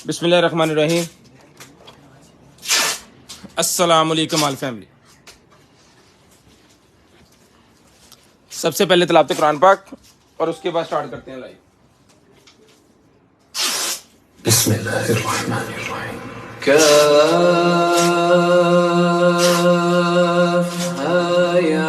बिस्मिल्लाहिर्रहमानिर्रहीम। अस्सलाम वालेकुम आल फैमिली। सबसे पहले तिलावत कुरान पाक और उसके बाद स्टार्ट करते हैं लाइव। बिस्मिल्लाहिर्रहमानिर्रहीम। या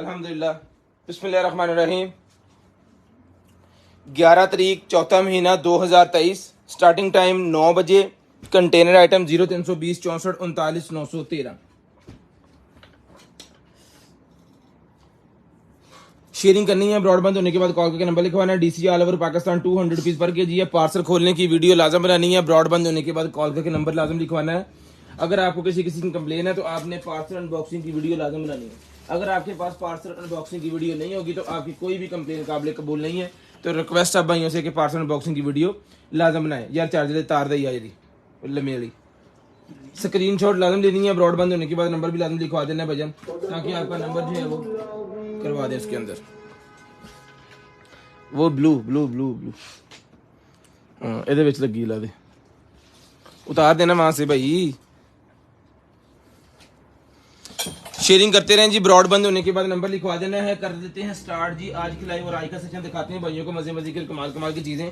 अल्हम्दुलिल्लाह बिस्मिल्लाहिर्रहमानिर्रहीम 11 तारीख चौथा महीना 2023 स्टार्टिंग टाइम 9 बजे कंटेनर आइटम 0320 64 39 913 शेयरिंग करनी है ब्रॉडबैंड होने के बाद कॉल करके नंबर लिखवाना है DC all over Pakistan 200 rupees पर केजी है पार्सल खोलने की वीडियो लाजम बनानी है ब्रॉडबैंड होने के बाद कॉल करके नंबर लाजम लिखवाना है अगर आपको किसी की कंप्लेन है तो आपने पार्सल अनबॉक्सिंग की वीडियो लाजम बनानी है अगर आपके पास पार्सल अनबॉक्सिंग की वीडियो नहीं होगी तो आपकी कोई भी कंप्लेन काबिल कबूल नहीं है तो रिक्वेस्ट आप भाइयों से कि पार्सल अनबॉक्सिंग की वीडियो लाजम बनाए यार चार्जर तार दी आ जी लम्बी वाली स्क्रीनशॉट लाजम लेनी है, ब्रॉडबैंड होने के बाद नंबर भी लाजम लिखवा देना है भजन, ताकि आपका नंबर जो है वो करवा दें उसके अंदर। वो ब्लू ब्लू ब्लू ब्लू हाँ ਇਹਦੇ ਵਿੱਚ ਲੱਗੀ ਲਾ ਦੇ, उतार देना वहां से भाई। शेयरिंग करते रहें जी, ब्रॉडबैंड होने के बाद नंबर लिखवा देना है। कर देते हैं स्टार्ट जी आज की लाइव और आज का सेशन दिखाते हैं भाइयों को मजे मजे के कमाल कमाल की चीजें।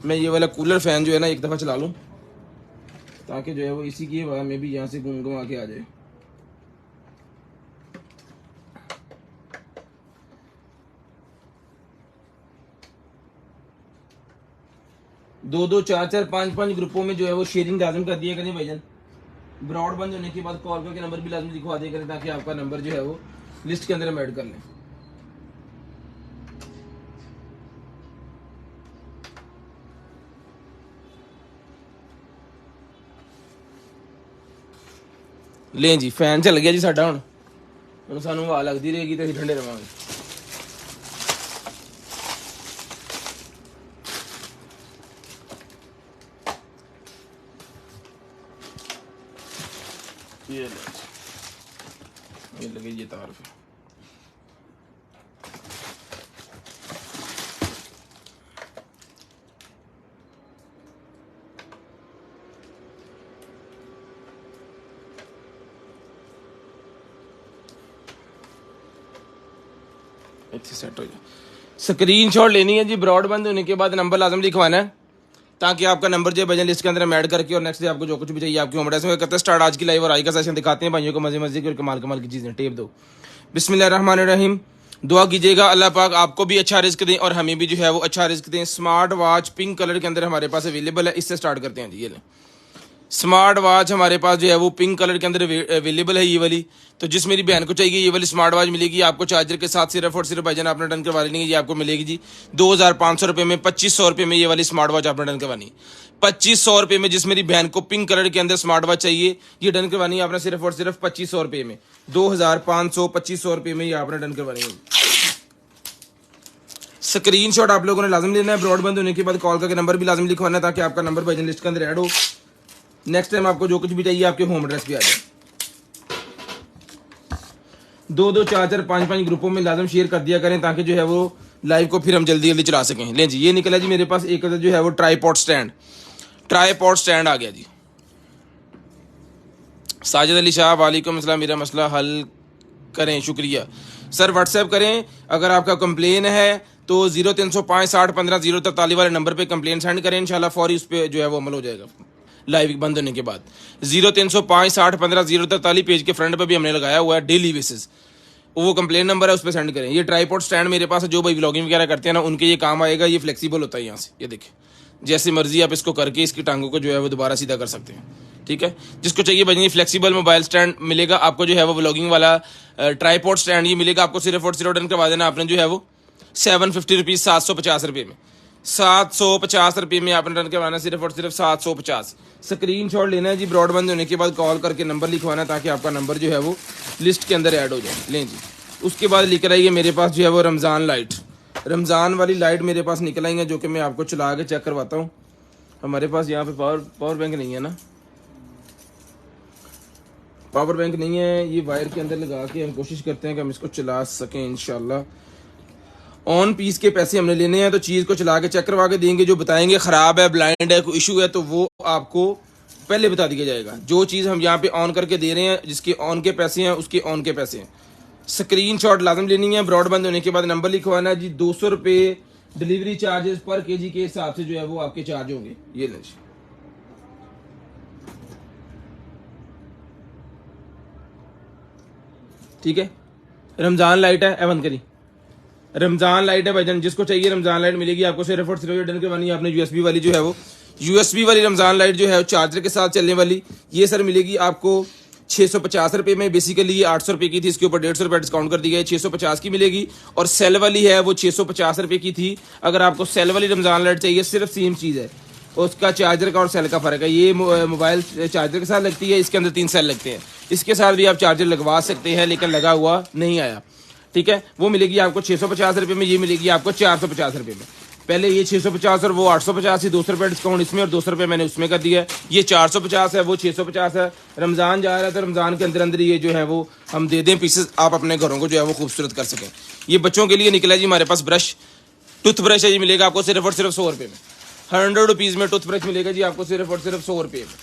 मैं ये वाला कूलर फैन जो है ना एक दफा चला लूं, ताकि जो है वो इसी की हवा में भी यहाँ से घूम घुमा के आ जाए। दो दो चार चार पांच पांच ग्रुपों में जो है वो शेयरिंग लाजम कर दिया करें भाईजान। ब्रॉडबैंड होने के बाद कॉल करके नंबर भी लाजम लिखवा दिया करें, ताकि आपका नंबर जो है वो लिस्ट के अंदर हम ऐड कर लें। लें जी फैन चल गया जी साडा हुण सानू हवा लगती रहेगी तो ठंडे रवांगे। ये लगे ये तार पे सेट हो जाए। स्क्रीनशॉट लेनी है जी, ब्रॉडबैंड होने के बाद नंबर लाजम लिखवाना है, ताकि आपका नंबर जो है भजन लिस्ट के अंदर हम ऐड करके और नेक्स्ट डे आपको जो कुछ भी चाहिए आपकी होम एड्रेस में करते हैं स्टार्ट आज की लाइव और आज का सेशन दिखाते हैं भाइयों को मजे मजे की और कमाल कमाल की चीजें। टेप दो। बिस्मिल्लाहिर्रहमानिर्रहीम। दुआ कीजिएगा अल्लाह पाक आपको भी अच्छा रिस्क दें और हमें भी जो है वो अच्छा रिस्क दें। स्मार्ट वॉच पिंक कलर के अंदर हमारे पास अवेलेबल है, इससे स्टार्ट करते हैं जी। ये लें स्मार्ट वॉच हमारे पास जो है वो पिंक कलर के अंदर अवेलेबल है ये वाली। तो जिस मेरी बहन को चाहिए ये वाली स्मार्ट वॉच मिलेगी आपको चार्जर के साथ सिर्फ और सिर्फ भाईजान आपने डन करवा लेंगे। ये आपको मिलेगी जी 2500 रुपये में, 2500 रुपये में ये वाली स्मार्ट वॉच आपने डन करवानी। 2500 रुपये में जिस मेरी बहन को पिंक कलर के अंदर स्मार्ट वॉच चाहिए ये डन करवानी है आपने सिर्फ और सिर्फ 2500 रुपये में। 2500 2500 रुपये में ये आपने डन करवानी है। स्क्रीनशॉट आप लोगों ने लाजम लेना है, ब्रॉडबैंड होने के बाद कॉल करके नंबर भी लाजम लिखवाना है, ताकि आपका नंबर भाईजान लिस्ट के अंदर ऐड हो। नेक्स्ट टाइम आपको जो कुछ भी चाहिए आपके होम एड्रेस पे आ जाए। दो दो चार चार पांच पांच ग्रुपों में लाजम शेयर कर दिया करें, ताकि जो है वो लाइव को फिर हम जल्दी जल्दी चला सकें। लें जी ये निकला जी मेरे पास एक जो है वो ट्राईपॉड स्टैंड आ गया जी। साजिद अली शाह वालेकुम अस्सलाम, मेरा मसला हल करें। शुक्रिया सर, व्हाट्सएप करें अगर आपका कंप्लेन है तो 0305 60 15 043 वाले नंबर पे कंप्लेन सेंड करें, इंशाल्लाह फौरी उस पर जो है वो अमल हो जाएगा लाइव बंद होने के बाद। 0305 60 15 043 पेज के फ्रंट पे भी हमने लगाया हुआ है डेली बेसिस, वो कंप्लेन नंबर है उस पर सेंड करें। ये ट्राईपॉड स्टैंड मेरे पास जो भाई व्लॉगिंग वगैरह करते हैं ना उनके ये काम आएगा। ये फ्लेक्सिबल होता है, यहाँ से ये देखिए जैसे मर्जी आप इसको करके इसकी टांगों को जो है वो दोबारा सीधा कर सकते हैं। ठीक है, जिसको चाहिए भाई फ्लेक्सिबल मोबाइल स्टैंड मिलेगा आपको जो है वो व्लॉगिंग वाला ट्राईपॉड स्टैंड ये मिलेगा आपको सिर्फ और सिर्फ डन करवा देना आपने जो है वो 750 रुपीज़ 750 रुपये में, 750 रुपये में आपने डन करवाना सिर्फ और सिर्फ 750। स्क्रीनशॉट लेना है जी, ब्रॉडबैंड होने के बाद कॉल करके नंबर लिखवाना है, ताकि आपका नंबर जो है वो लिस्ट के अंदर ऐड हो जाए। लें जी उसके बाद लेकर आइए मेरे पास जो है वो रमज़ान लाइट, रमज़ान वाली लाइट मेरे पास निकल आई है, जो कि मैं आपको चला के चेक करवाता हूँ। हमारे पास यहाँ पे पावर बैंक नहीं है ना, पावर बैंक नहीं है, ये वायर के अंदर लगा के हम कोशिश करते हैं कि हम इसको चला सकें इंशाल्लाह। ऑन पीस के पैसे हमने लेने हैं, तो चीज़ को चला के चेक करवा के देंगे। जो बताएंगे ख़राब है, ब्लाइंड है, कोई इशू है, तो वो आपको पहले बता दिया जाएगा। जो चीज़ हम यहाँ पे ऑन करके दे रहे हैं, जिसके ऑन के पैसे हैं उसके ऑन के पैसे हैं। स्क्रीनशॉट लाजम लेनी है, ब्रॉडबैंड होने के बाद नंबर लिखवाना है जी। 200 रुपये डिलीवरी चार्जेस पर केजी के हिसाब से जो है वो आपके चार्ज होंगे। ये लें ठीक है। रमज़ान लाइट है, बंद करी। रमज़ान लाइट है भाईजान, जिसको चाहिए रमज़ान लाइट मिलेगी आपको सिर्फ और सिर्फ डन करवानी है आपने। यूएसबी वाली जो है वो यूएसबी वाली रमज़ान लाइट जो है चार्जर के साथ चलने वाली, ये सर मिलेगी आपको 650 रुपये में। बेसिकली ये 800 रुपये की थी, इसके ऊपर 150 रुपये डिस्काउंट कर दी गई, 650 की मिलेगी। और सेल वाली है वो 650 रुपये की थी। अगर आपको सेल वाली रमज़ान लाइट चाहिए, सिर्फ सेम चीज़ है, उसका चार्जर का और सेल का फ़र्क है। ये मोबाइल चार्जर के साथ लगती है, इसके अंदर 3 सेल लगते हैं। इसके साथ भी आप चार्जर लगवा सकते हैं, लेकिन लगा हुआ नहीं आया। ठीक है, वो मिलेगी आपको 650 रुपये में, ये मिलेगी आपको 450 रुपये में। पहले ये 650 और वो 850 ही, 200 रुपये डिस्काउंट इसमें और 200 रुपये मैंने उसमें कर दिया है। ये 450 है, वो 650 है। रमज़ान जा रहा है तो रमज़ान के अंदर अंदर ये जो है वो हम दे दें पीसेस, आप अपने घरों को जो है वो खूबसूरत कर सकें। ये बच्चों के लिए निकला जी हमारे पास ब्रश, टूथ ब्रश है जी, मिलेगा आपको सिर्फ और सिर्फ 100 रुपये में। 100 रुपीज़ में टूथ ब्रश मिलेगा जी आपको सिर्फ और सिर्फ 100 रुपये में।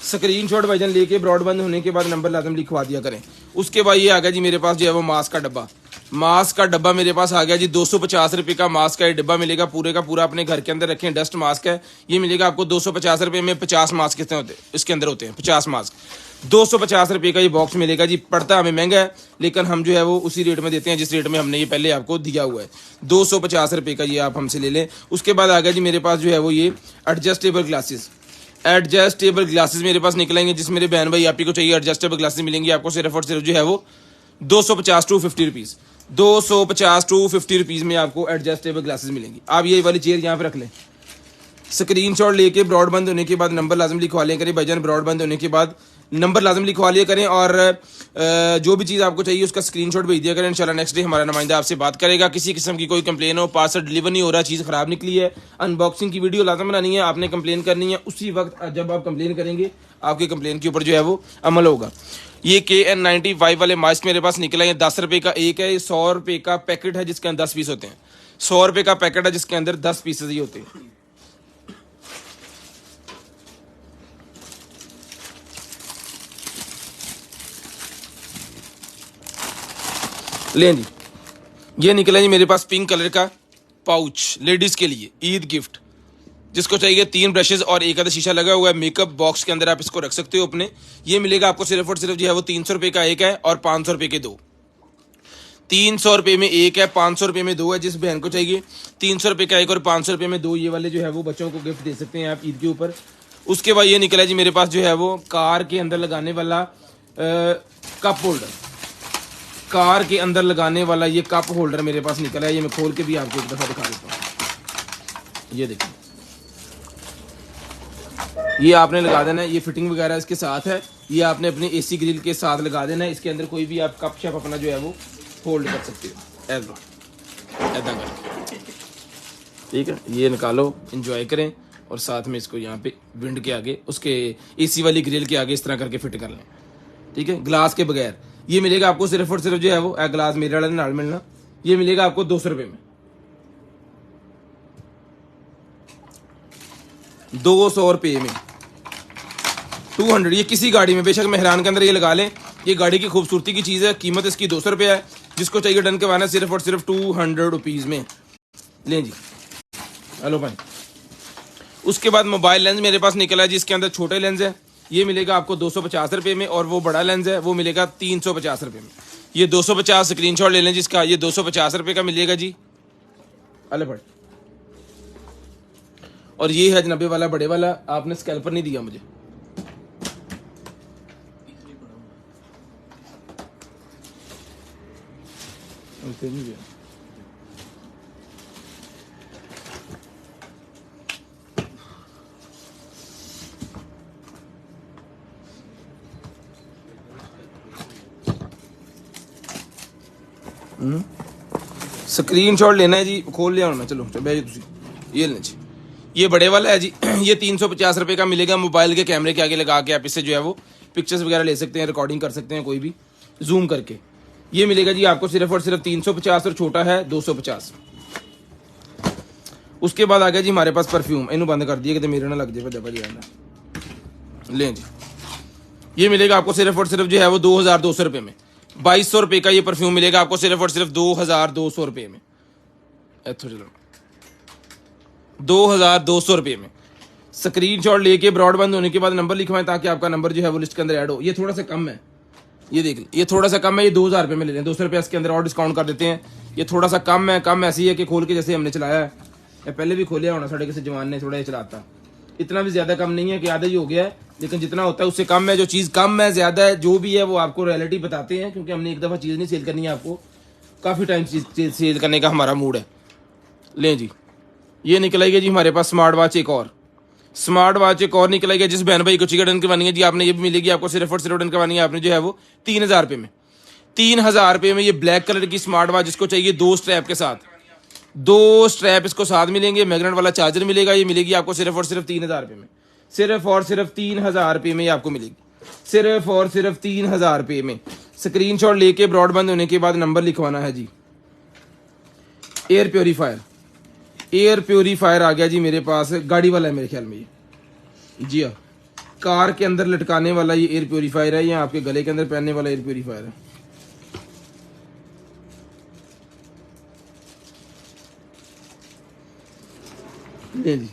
स्क्रीनशॉट वजन लेके ब्रॉडबैंड होने के बाद नंबर लाजम लिखवा दिया करें। उसके बाद ये आ गया जी मेरे पास जो है वो मास्क का डब्बा। मास्क का डब्बा मेरे पास आ गया जी, 250 रुपये का मास्क का ये डब्बा मिलेगा। पूरे का पूरा अपने घर के अंदर रखें, डस्ट मास्क है ये, मिलेगा आपको 250 रुपये में। 50 मास्क कितने होते हैं इसके अंदर होते हैं, 50 मास्क, 250 रुपये का ये बॉक्स मिलेगा जी। पड़ता हमें महंगा है लेकिन हम जो है वो उसी रेट में देते हैं जिस रेट में हमने ये पहले आपको दिया हुआ है। 250 रुपये का ये आप हमसे ले लें। उसके बाद आ गया जी मेरे पास जो है वो ये एडजस्टेबल ग्लासेस। एडजस्टेबल ग्लासेस मेरे पास निकलेंगे, जिस मेरे बहन भाई आप ही को चाहिए एडजस्टेबल ग्लासेस मिलेंगी आपको सिर्फ और सिर्फ जो है वो 250 टू 50 रुपीज़। 250 टू 50 रुपीज़ में आपको एडजस्टेबल ग्लासेस मिलेंगी। आप ये वाली चेयर यहाँ पे रख लें, स्क्रीनशॉट लेके ब्रॉडबैंड होने के बाद नंबर लाजम लिखवा लें करें भाईजान। ब्रॉडबैंड होने के बाद नंबर लाजम लिखवा लिया करें और जो भी चीज़ आपको चाहिए उसका स्क्रीनशॉट भेज दिया करें। इंशाल्लाह नेक्स्ट डे हमारा नुमाइंदा आपसे बात करेगा। किसी किस्म की कोई कंप्लेन हो, पार्सल डिलीवर नहीं हो रहा, चीज़ ख़राब निकली है, अनबॉक्सिंग की वीडियो लाजम बनानी है, आपने कंप्लेन करनी है। उसी वक्त जब आप कंप्लेन करेंगे आपकी कंप्लेन के ऊपर जो है वो अमल होगा। ये KN95 वाले मास्क मेरे पास निकला है, 10 रुपये का एक है। ये 100 रुपये का पैकेट है जिसके अंदर 10 पीस होते हैं। 100 रुपये का पैकेट है जिसके अंदर 10 पीसेज ही होते हैं। लें जी, ये निकला जी मेरे पास पिंक कलर का पाउच लेडीज़ के लिए ईद गिफ्ट। जिसको चाहिए 3 ब्रशेज और एक आधा शीशा लगा हुआ है मेकअप बॉक्स के अंदर, आप इसको रख सकते हो अपने। ये मिलेगा आपको सिर्फ और सिर्फ जो है वो 300 रुपये का एक है और 500 रुपये के 2। 300 रुपये में एक है, 500 रुपये में 2 है। जिस बहन को चाहिए 300 रुपये का एक और 500 रुपये में 2, ये वाले जो है वो बच्चों को गिफ्ट दे सकते हैं आप ईद के ऊपर। उसके बाद ये निकला जी मेरे पास जो है वो कार के अंदर लगाने वाला कप होल्डर। कार के अंदर लगाने वाला ये कप होल्डर मेरे पास निकला है। ये मैं खोल के भी आपको एक दफ़ा दिखा देता हूँ। ये देखिए, ये आपने लगा देना है, ये फिटिंग वगैरह इसके साथ है। ये आपने अपने AC ग्रिल के साथ लगा देना है। इसके अंदर कोई भी आप कप शप अपना जो है वो होल्ड कर सकते हो ऐसा करके, ठीक है। ये निकालो, इंजॉय करें और साथ में इसको यहाँ पे विंड के आगे, उसके AC वाली ग्रिल के आगे इस तरह करके फिट कर लें, ठीक है, ग्लास के बगैर। ये मिलेगा आपको सिर्फ और सिर्फ जो है वो ग्लास मेरे वाले नाल मिलना, ये मिलेगा आपको 200 रुपये में। 200 रुपये में 200। ये किसी गाड़ी में बेशक मेहरान के अंदर ये लगा लें, ये गाड़ी की खूबसूरती की चीज़ है। कीमत इसकी 200 रुपये है। जिसको चाहिए डन करवाना सिर्फ और सिर्फ 200 रुपीज़ में। लें जी, हेलो भाई। उसके बाद मोबाइल लेंस मेरे पास निकला है जी, इसके अंदर छोटे लेंस है। ये मिलेगा आपको 250 रुपये में और वो बड़ा लेंस है वो मिलेगा 350 रुपये में। ये 250 स्क्रीनशॉट ले लें जिसका, ये 250 रुपये का मिलेगा जी। अले भाई, और ये है जनाबे वाला बड़े वाला, आपने स्कैल्पर नहीं दिया मुझे। स्क्रीनशॉट लेना है जी, खोल लिया होना। चलो भाई ये लेना जी, ये बड़े वाला है जी। ये 350 रुपये का मिलेगा। मोबाइल के कैमरे के आगे लगा के आप इससे जो है वो पिक्चर्स वगैरह ले सकते हैं, रिकॉर्डिंग कर सकते हैं कोई भी जूम करके। ये मिलेगा जी आपको सिर्फ और सिर्फ 350 और छोटा है 250। उसके बाद आ गया जी हमारे पास परफ्यूम। इन्हों बंद कर दिया कि मेरे ना लग जाए दबा जी। लें जी, ये मिलेगा आपको सिर्फ और सिर्फ जो है वो 2200 रुपये में। 2200 रुपये का ये परफ्यूम मिलेगा आपको सिर्फ और सिर्फ 2200 रुपये में। चलो 2200 रुपये में। स्क्रीनशॉट लेके ब्रॉडबैंड होने के बाद नंबर लिखवाएं ताकि आपका नंबर जो है वो लिस्ट के अंदर ऐड हो। ये थोड़ा सा कम है, ये देख लें, ये थोड़ा सा कम है। ये 2000 रुपये में ले लें, 200 रुपये इसके अंदर और डिस्काउंट कर देते हैं। ये थोड़ा सा कम है। कम ऐसी है कि खोल के जैसे हमने चलाया है, या पहले भी खोलिया होना साढ़े किसी जवान ने थोड़ा ये चलाता। इतना भी ज़्यादा कम नहीं है कि आधा ही हो गया है, लेकिन जितना होता है उससे कम है। जो चीज़ कम है ज़्यादा है जो भी है वो आपको रियलिटी बताते हैं, क्योंकि हमने एक दफ़ा चीज़ नहीं सेल करनी है आपको, काफ़ी टाइम चीज़ सेल करने का हमारा मूड है। लें जी, ये निकलेगी जी हमारे पास स्मार्ट वॉच। एक और स्मार्ट वॉच एक और निकलेगी। जिस बहन भाई को चाहिए डन करवानी है जी आपने, ये भी मिलेगी आपको सिर्फ और सिर्फ डन करवानी है आपने जो है वो 3000 रुपये में। 3000 रुपये में ये ब्लैक कलर की स्मार्ट वॉच, जिसको चाहिए 2 स्ट्रैप के साथ, 2 स्ट्रैप इसको साथ मिलेंगे, मैग्नेट वाला चार्जर मिलेगा। ये मिलेगी आपको सिर्फ और सिर्फ 3000 रुपये में, सिर्फ और सिर्फ 3000 रुपये में ये आपको मिलेगी, सिर्फ और सिर्फ 3000 रुपये में। स्क्रीनशॉट लेके ब्रॉडबैंड होने के बाद नंबर लिखवाना है जी। एयर प्योरीफायर, एयर प्योरीफायर आ गया जी मेरे पास, गाड़ी वाला है मेरे ख्याल में ये, जी हाँ, कार के अंदर लटकाने वाला ये एयर प्योरीफायर है, या आपके गले के अंदर पहनने वाला एयर प्योरीफायर है। ले जी,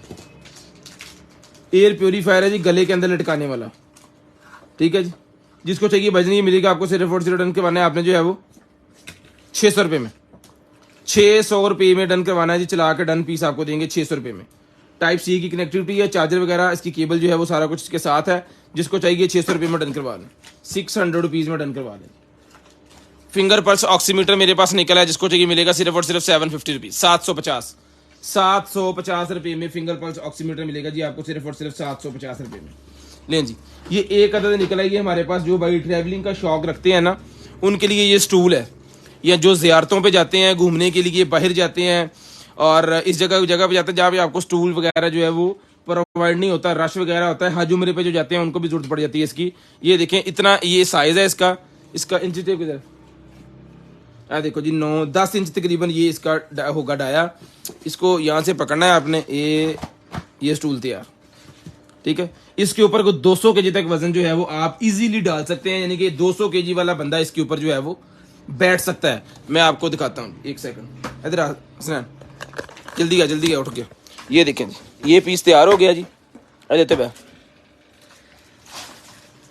एयर प्योरीफायर है जी, गले के अंदर लटकाने वाला, ठीक है जी। जिसको चाहिए बजनी मिलेगा आपको सिर्फ और सिर्फ डन करवाना है आपने जो है वो 600 रुपये में, 600 रुपये में डन करवाना है जी। चला के डन पीस आपको देंगे 600 रुपये में। टाइप सी की कनेक्टिविटी है, चार्जर वगैरह, इसकी केबल जो है वो सारा कुछ इसके साथ है। जिसको चाहिए 600 रुपये में डन करवा लें, 600 रुपीज़ में डन करवा लें। फिंगर पल्स ऑक्सीमीटर मेरे पास निकला है, जिसको चाहिए मिलेगा सिर्फ और सिर्फ 750 रुपीज़, 750 रुपये में फिंगर पल्स ऑक्सीमीटर मिलेगा जी आपको सिर्फ और सिर्फ 750 रुपये में। लें जी, ये एक अदद निकला है हमारे पास। जो भाई ट्रैवलिंग का शौक रखते हैं ना, उनके लिए ये स्टूल है, या जो ज़ियारतों पे जाते हैं घूमने के लिए, बाहर जाते हैं और इस जगह पे जाते हैं जहाँ पे आपको स्टूल वगैरह जो है वो प्रोवाइड नहीं होता, रश वगैरह होता है, हज उम्रे पे जो जाते हैं उनको भी जरूरत पड़ जाती है इसकी। ये देखें, इतना ये साइज़ है इसका इंच टेप किधर, देखो जी 9-10 इंच तकरीबन ये इसका होगा डाया। इसको यहाँ से पकड़ना है आपने, ये स्टूल तैयार, ठीक है। इसके ऊपर को 200 केजी तक वजन जो है वो आप इजीली डाल सकते हैं, यानी कि 200 केजी वाला बंदा इसके ऊपर जो है वो बैठ सकता है। मैं आपको दिखाता हूँ, एक सेकंड, इधर आ हसनैन, जल्दी आ उठ गया। ये देखें जी, ये पीस तैयार हो गया जी, देते भाई,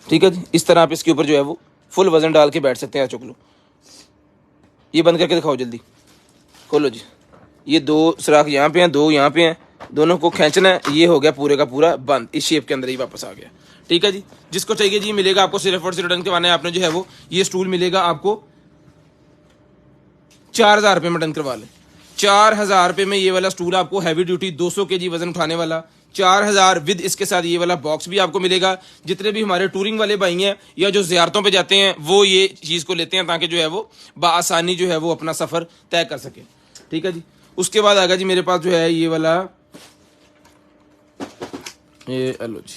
ठीक है जी। इस तरह आप इसके ऊपर जो है वो फुल वजन डाल के बैठ सकते हैं। चुक लो, ये बंद करके दिखाओ, जल्दी खोलो जी। ये 2 सुराख यहाँ पे हैं, 2 यहाँ पे हैं, दोनों को खींचना है। ये हो गया पूरे का पूरा बंद, इस शेप के अंदर ही वापस आ गया, ठीक है जी। जिसको चाहिए जी मिलेगा आपको सिर्फ और सिर्फ रिटर्न करवाना है आपने जो है वो, ये स्टूल मिलेगा आपको 4000 रुपये में डन करवा लें। 4000 रुपये में ये वाला स्टूल आपको हैवी ड्यूटी 200 केजी वजन उठाने वाला, 4000 विद इसके साथ ये वाला बॉक्स भी आपको मिलेगा। जितने भी हमारे टूरिंग वाले भाई हैं या जो ज़ियारतों पे जाते हैं वो ये चीज़ को लेते हैं ताकि जो है वो बआसानी जो है वो अपना सफ़र तय कर सके, ठीक है जी। उसके बाद आगा जी मेरे पास जो है ये वाला, ये लो जी,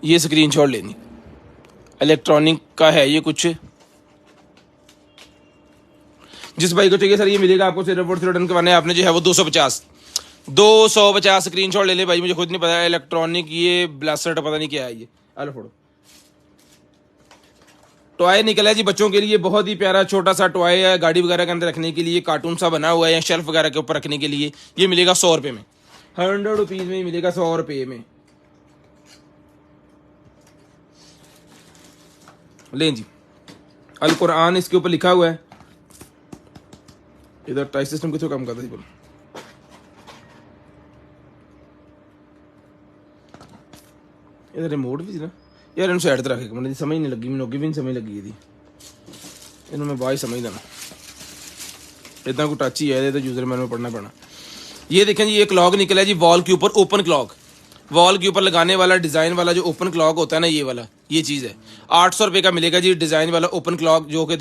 ये स्क्रीनशॉट लेनी, इलेक्ट्रॉनिक का है ये कुछ। जिस भाई को चाहिए सर ये मिलेगा आपको सिर्फ और सिर्फ रिटर्न करवाना है आपने जो है वो 250 स्क्रीनशॉट ले ले भाई, मुझे खुद नहीं पता है इलेक्ट्रॉनिक, ये ब्लास्टर पता नहीं क्या है ये। आलो फोड़ो, टॉय निकला है जी बच्चों के लिए, बहुत ही प्यारा छोटा सा टॉय है, गाड़ी वगैरह के अंदर रखने के लिए, कार्टून सा बना हुआ है, या शेल्फ वगैरह के ऊपर रखने के लिए। ये मिलेगा 100 रुपये में, 100 रुपीज़ में मिलेगा, 100 रुपये में। लें जी, अल कुरान इसके ऊपर लिखा हुआ है। इधर टाइप सिस्टम कितों काम करता है बोलो, इधर रिमोट भी ना यार, इन साइड रखे मैंने समझ नहीं लगी, मैंने भी नहीं समझ लगी थी, इन्होंने मैं बाई समझ देना, इतना को टच ही है तो यूजर मैनुअल पढ़ना पड़ना। ये देखें जी, ये क्लॉक निकला है जी वॉल के ऊपर, ओपन क्लॉक, वॉल के ऊपर लगाने वाला डिज़ाइन वाला जो ओपन क्लॉक होता है ना, ये वाला ये चीज़ है। 800 रुपये का मिलेगा जी डिज़ाइन वाला ओपन क्लॉक, जो कि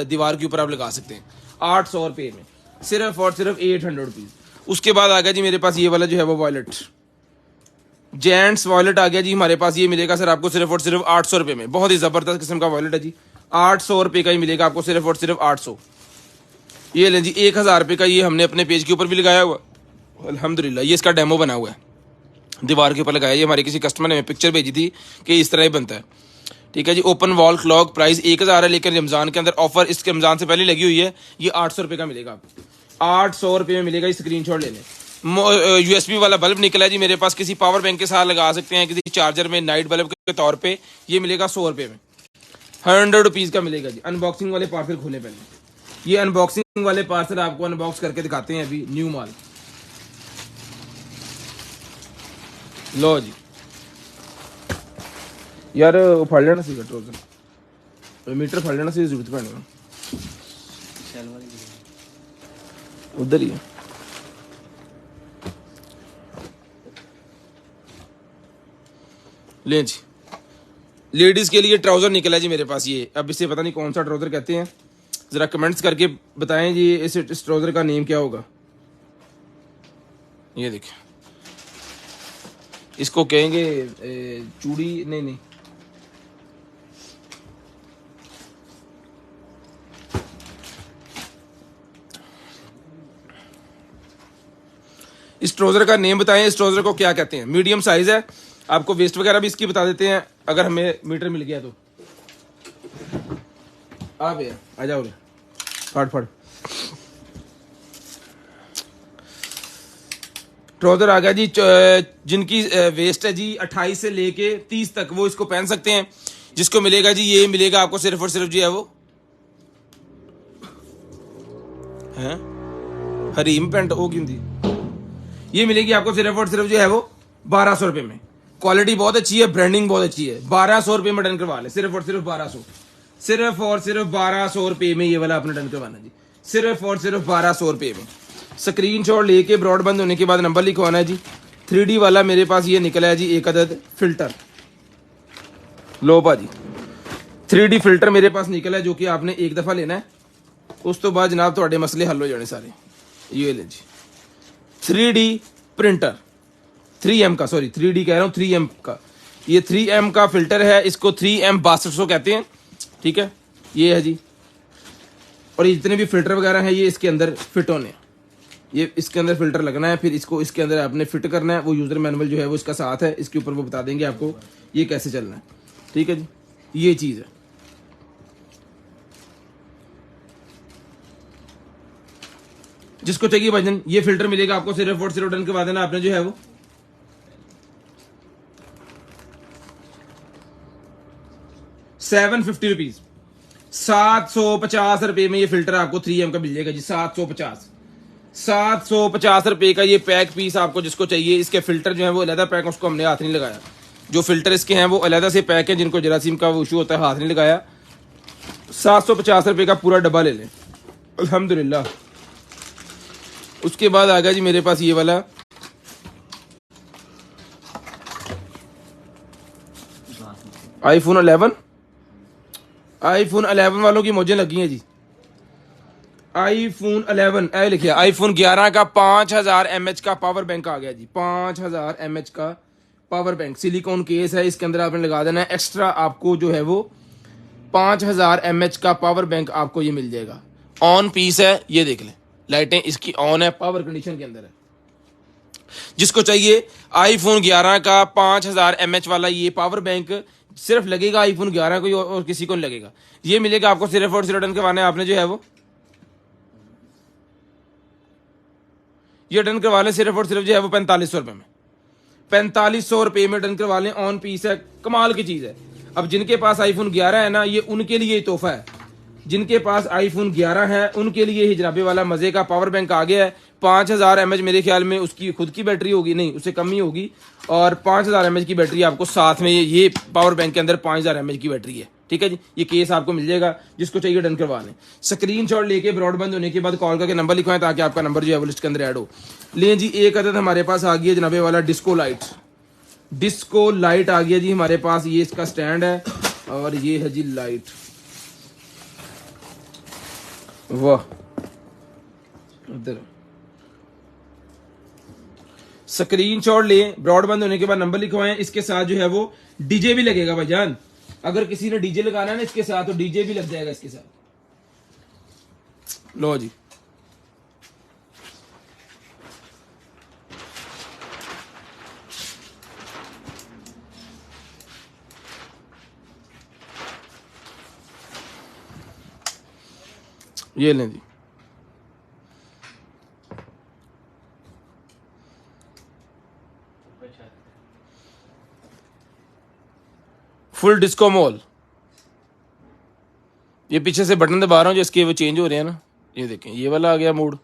दीवार के ऊपर आप लगा सकते हैं 800 रुपये में, सिर्फ और सिर्फ 800 रुपीज़। उसके बाद आ गया जी मेरे पास ये वाला जो है वो वॉलेट, जेंट्स वॉलेट आ गया जी हमारे पास। ये मिलेगा सर आपको सिर्फ और सिर्फ 800 रुपये में, बहुत ही ज़बरदस्त किस्म का वॉलेट है जी, 800 रुपये का ही मिलेगा आपको सिर्फ और सिर्फ 800। ये लें जी 1000 रुपये का, ये हमने अपने पेज के ऊपर भी लगाया हुआ अल्हम्दुलिल्लाह। ये इसका डेमो बना हुआ है, दीवार के ऊपर लगाया। ये हमारे किसी कस्टमर ने पिक्चर भेजी थी कि इस तरह ही बनता है, ठीक है जी। ओपन वॉल क्लॉक प्राइस 1000 है, लेकिन रमज़ान के अंदर ऑफर इसके रमज़ान से पहले लगी हुई है, ये 800 रुपये का मिलेगा आपको, 800 रुपये में मिलेगा। स्क्रीनशॉट ले लें। USB वाला बल्ब निकला है जी मेरे पास, किसी पावर बैंक के साथ लगा सकते हैं, किसी चार्जर में नाइट बल्ब के तौर पे। ये मिलेगा 100 रुपये में, 100 रुपीज़ का मिलेगा जी। अनबॉक्सिंग वाले पार्सल खोले पहले, ये अनबॉक्सिंग वाले पार्सल आपको अनबॉक्स करके दिखाते हैं अभी, न्यू माल। लो जी यार वो फड़ लेना सी ट्रोजर, मीटर फड़ लेना सी, जरूरत पैनी उधर ही है। ले जी, लेडीज के लिए ट्राउजर निकला है जी मेरे पास। ये अब इसे पता नहीं कौन सा ट्राउजर कहते हैं, ज़रा कमेंट्स करके बताएं जी इस ट्राउज़र का नेम क्या होगा। ये देखिए, इसको कहेंगे चूड़ी, नहीं, इस ट्राउज़र का नेम बताएं, इस ट्राउज़र को क्या कहते हैं। मीडियम साइज़ है, आपको वेस्ट वगैरह भी इसकी बता देते हैं अगर हमें मीटर मिल गया तो। आ भैया आ जाओ, फट ट्राउज़र आ गया जी। जिनकी वेस्ट है जी 28 से लेके 30 तक, वो इसको पहन सकते हैं। जिसको मिलेगा जी, ये मिलेगा आपको सिर्फ और सिर्फ जी है वो है हरीम पेंट वो क्यों थी, ये मिलेगी आपको सिर्फ और सिर्फ जो है वो 1200 रुपये में। क्वालिटी बहुत अच्छी है, ब्रांडिंग बहुत अच्छी है। 1200 रुपये में डन करवा ले, सिर्फ और सिर्फ 1200, सिर्फ और सिर्फ 1200 रुपये में ये वाला अपना डन करवाना जी, सिर्फ और सिर्फ 1200 रुपये में। स्क्रीनशॉट लेके ब्रॉडबैंड होने के बाद नंबर लिखवाना है जी। 3D वाला मेरे पास ये निकला है जी, एक अदद फिल्टर। लो भाजी, 3D फिल्टर मेरे पास निकला है, जो कि आपने एक दफ़ा लेना है, उस तो बाद जनाब थोड़े मसले हल हो जाने सारे। ये ले जी 3D प्रिंटर, 3M का, सॉरी 3D कह रहा हूँ, 3M का। ये 3M का फिल्टर है, इसको 3M 6200 कहते हैं, ठीक है। ये है जी, और ये जितने भी फिल्टर वगैरह हैं ये इसके अंदर फिट होने हैं। ये इसके अंदर फिल्टर लगना है, फिर इसको इसके अंदर आपने फिट करना है। वो यूज़र मैनुअल जो है वो इसका साथ है, इसके ऊपर वो बता देंगे आपको ये कैसे चलना है, ठीक है जी। ये चीज़ है। जिसको चाहिए भाईजान, ये फिल्टर मिलेगा आपको सिर्फ और सिर्फ डन करवा देना आपने जो है वो 750 रुपीज, 750 रुपए में ये फिल्टर आपको 3M का मिल जाएगा जी। 750 रुपए का ये पैक पीस आपको जिसको चाहिए। इसके फिल्टर जो है वो अलहदा पैक, उसको हमने हाथ नहीं लगाया। जो फिल्टर इसके हैं वो अलहदा से पैक है, जिनको जरासीम का वो इशू होता है हाथ नहीं लगाया। 750 रुपए का पूरा डब्बा ले लें, अल्हम्दुलिल्लाह। उसके बाद आ गया जी मेरे पास ये वाला iPhone 11। iPhone 11 वालों की मौजें लगी हैं जी। iPhone 11 ऐ लिखिए, iPhone 11 का 5000 mAh का पावर बैंक आ गया जी। 5000 mAh का पावर बैंक, सिलिकॉन केस है, इसके अंदर आपने लगा देना है। एक्स्ट्रा आपको जो है वो 5000 mAh का पावर बैंक आपको ये मिल जाएगा। ऑन पीस है, ये देख लें, लाइटें इसकी ऑन है, पावर कंडीशन के अंदर है। जिसको चाहिए iPhone 11 का 5000 mAh वाला ये पावर बैंक सिर्फ लगेगा iPhone 11 को ही, और किसी को नहीं लगेगा। ये मिलेगा आपको सिर्फ और सिर्फ डन करवाना है आपने जो है वो, ये डन करवा लें सिर्फ और सिर्फ जो है वो 4500 रुपये में। 4500 रुपये में डन करवा लें। ऑन पीस है, कमाल की चीज़ है। अब जिनके पास iPhone 11 है ना, ये उनके लिए तोहफा है। जिनके पास iPhone 11 है उनके लिए ही जनाबे वाला मजे का पावर बैंक आ गया है। 5000 mAh मेरे ख्याल में उसकी खुद की बैटरी होगी, नहीं उससे कम ही होगी, और 5000 mAh की बैटरी आपको साथ में ये पावर बैंक के अंदर 5000 mAh की बैटरी है, ठीक है जी। ये केस आपको मिल जाएगा, जिसको चाहिए डन करवा लें। स्क्रीनशॉट लेके ब्रॉडबैंड होने के बाद कॉल करके नंबर लिखवाएं, ताकि आपका नंबर जो है वो लिस्ट के अंदर ऐड हो। लें जी, एक अदद हमारे पास आ गई है जनाबे वाला डिस्को लाइट। डिस्को लाइट आ गया जी हमारे पास। ये इसका स्टैंड है और ये है जी लाइट। वाह, इधर स्क्रीनशॉट ले, ब्रॉडबैंड होने के बाद नंबर लिखवाएं। इसके साथ जो है वो डीजे भी लगेगा भाईजान। अगर किसी ने डीजे लगाना है ना इसके साथ, तो डीजे भी लग जाएगा इसके साथ। लो जी, ये लें जी। Full disco mall. ये पीछे से बटन दबा रहा हूँ जो इसके वो चेंज हो रहे हैं ना, ये देखें, ये वाला आ गया मोड,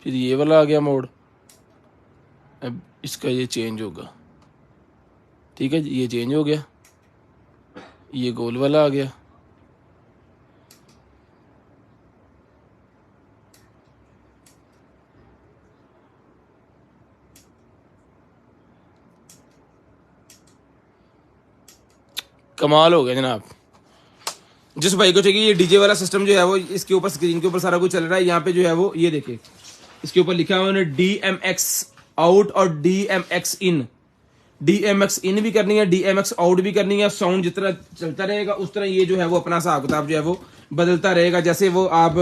फिर ये वाला आ गया मोड। अब इसका ये चेंज होगा, ठीक है जी। ये चेंज हो गया, ये गोल वाला आ गया। कमाल हो गया जनाब। जिस भाई को चाहिए ये डीजे वाला सिस्टम जो है वो इसके ऊपर स्क्रीन के ऊपर सारा कुछ चल रहा है। यहाँ पे जो है वो ये देखिए इसके ऊपर लिखा है उन्होंने DMX आउट और DMX इन। DMX इन भी करनी है, DMX आउट भी करनी है। साउंड जितना चलता रहेगा उस तरह ये जो है वो अपना हिसाब किताब जो है वो बदलता रहेगा। जैसे वो आप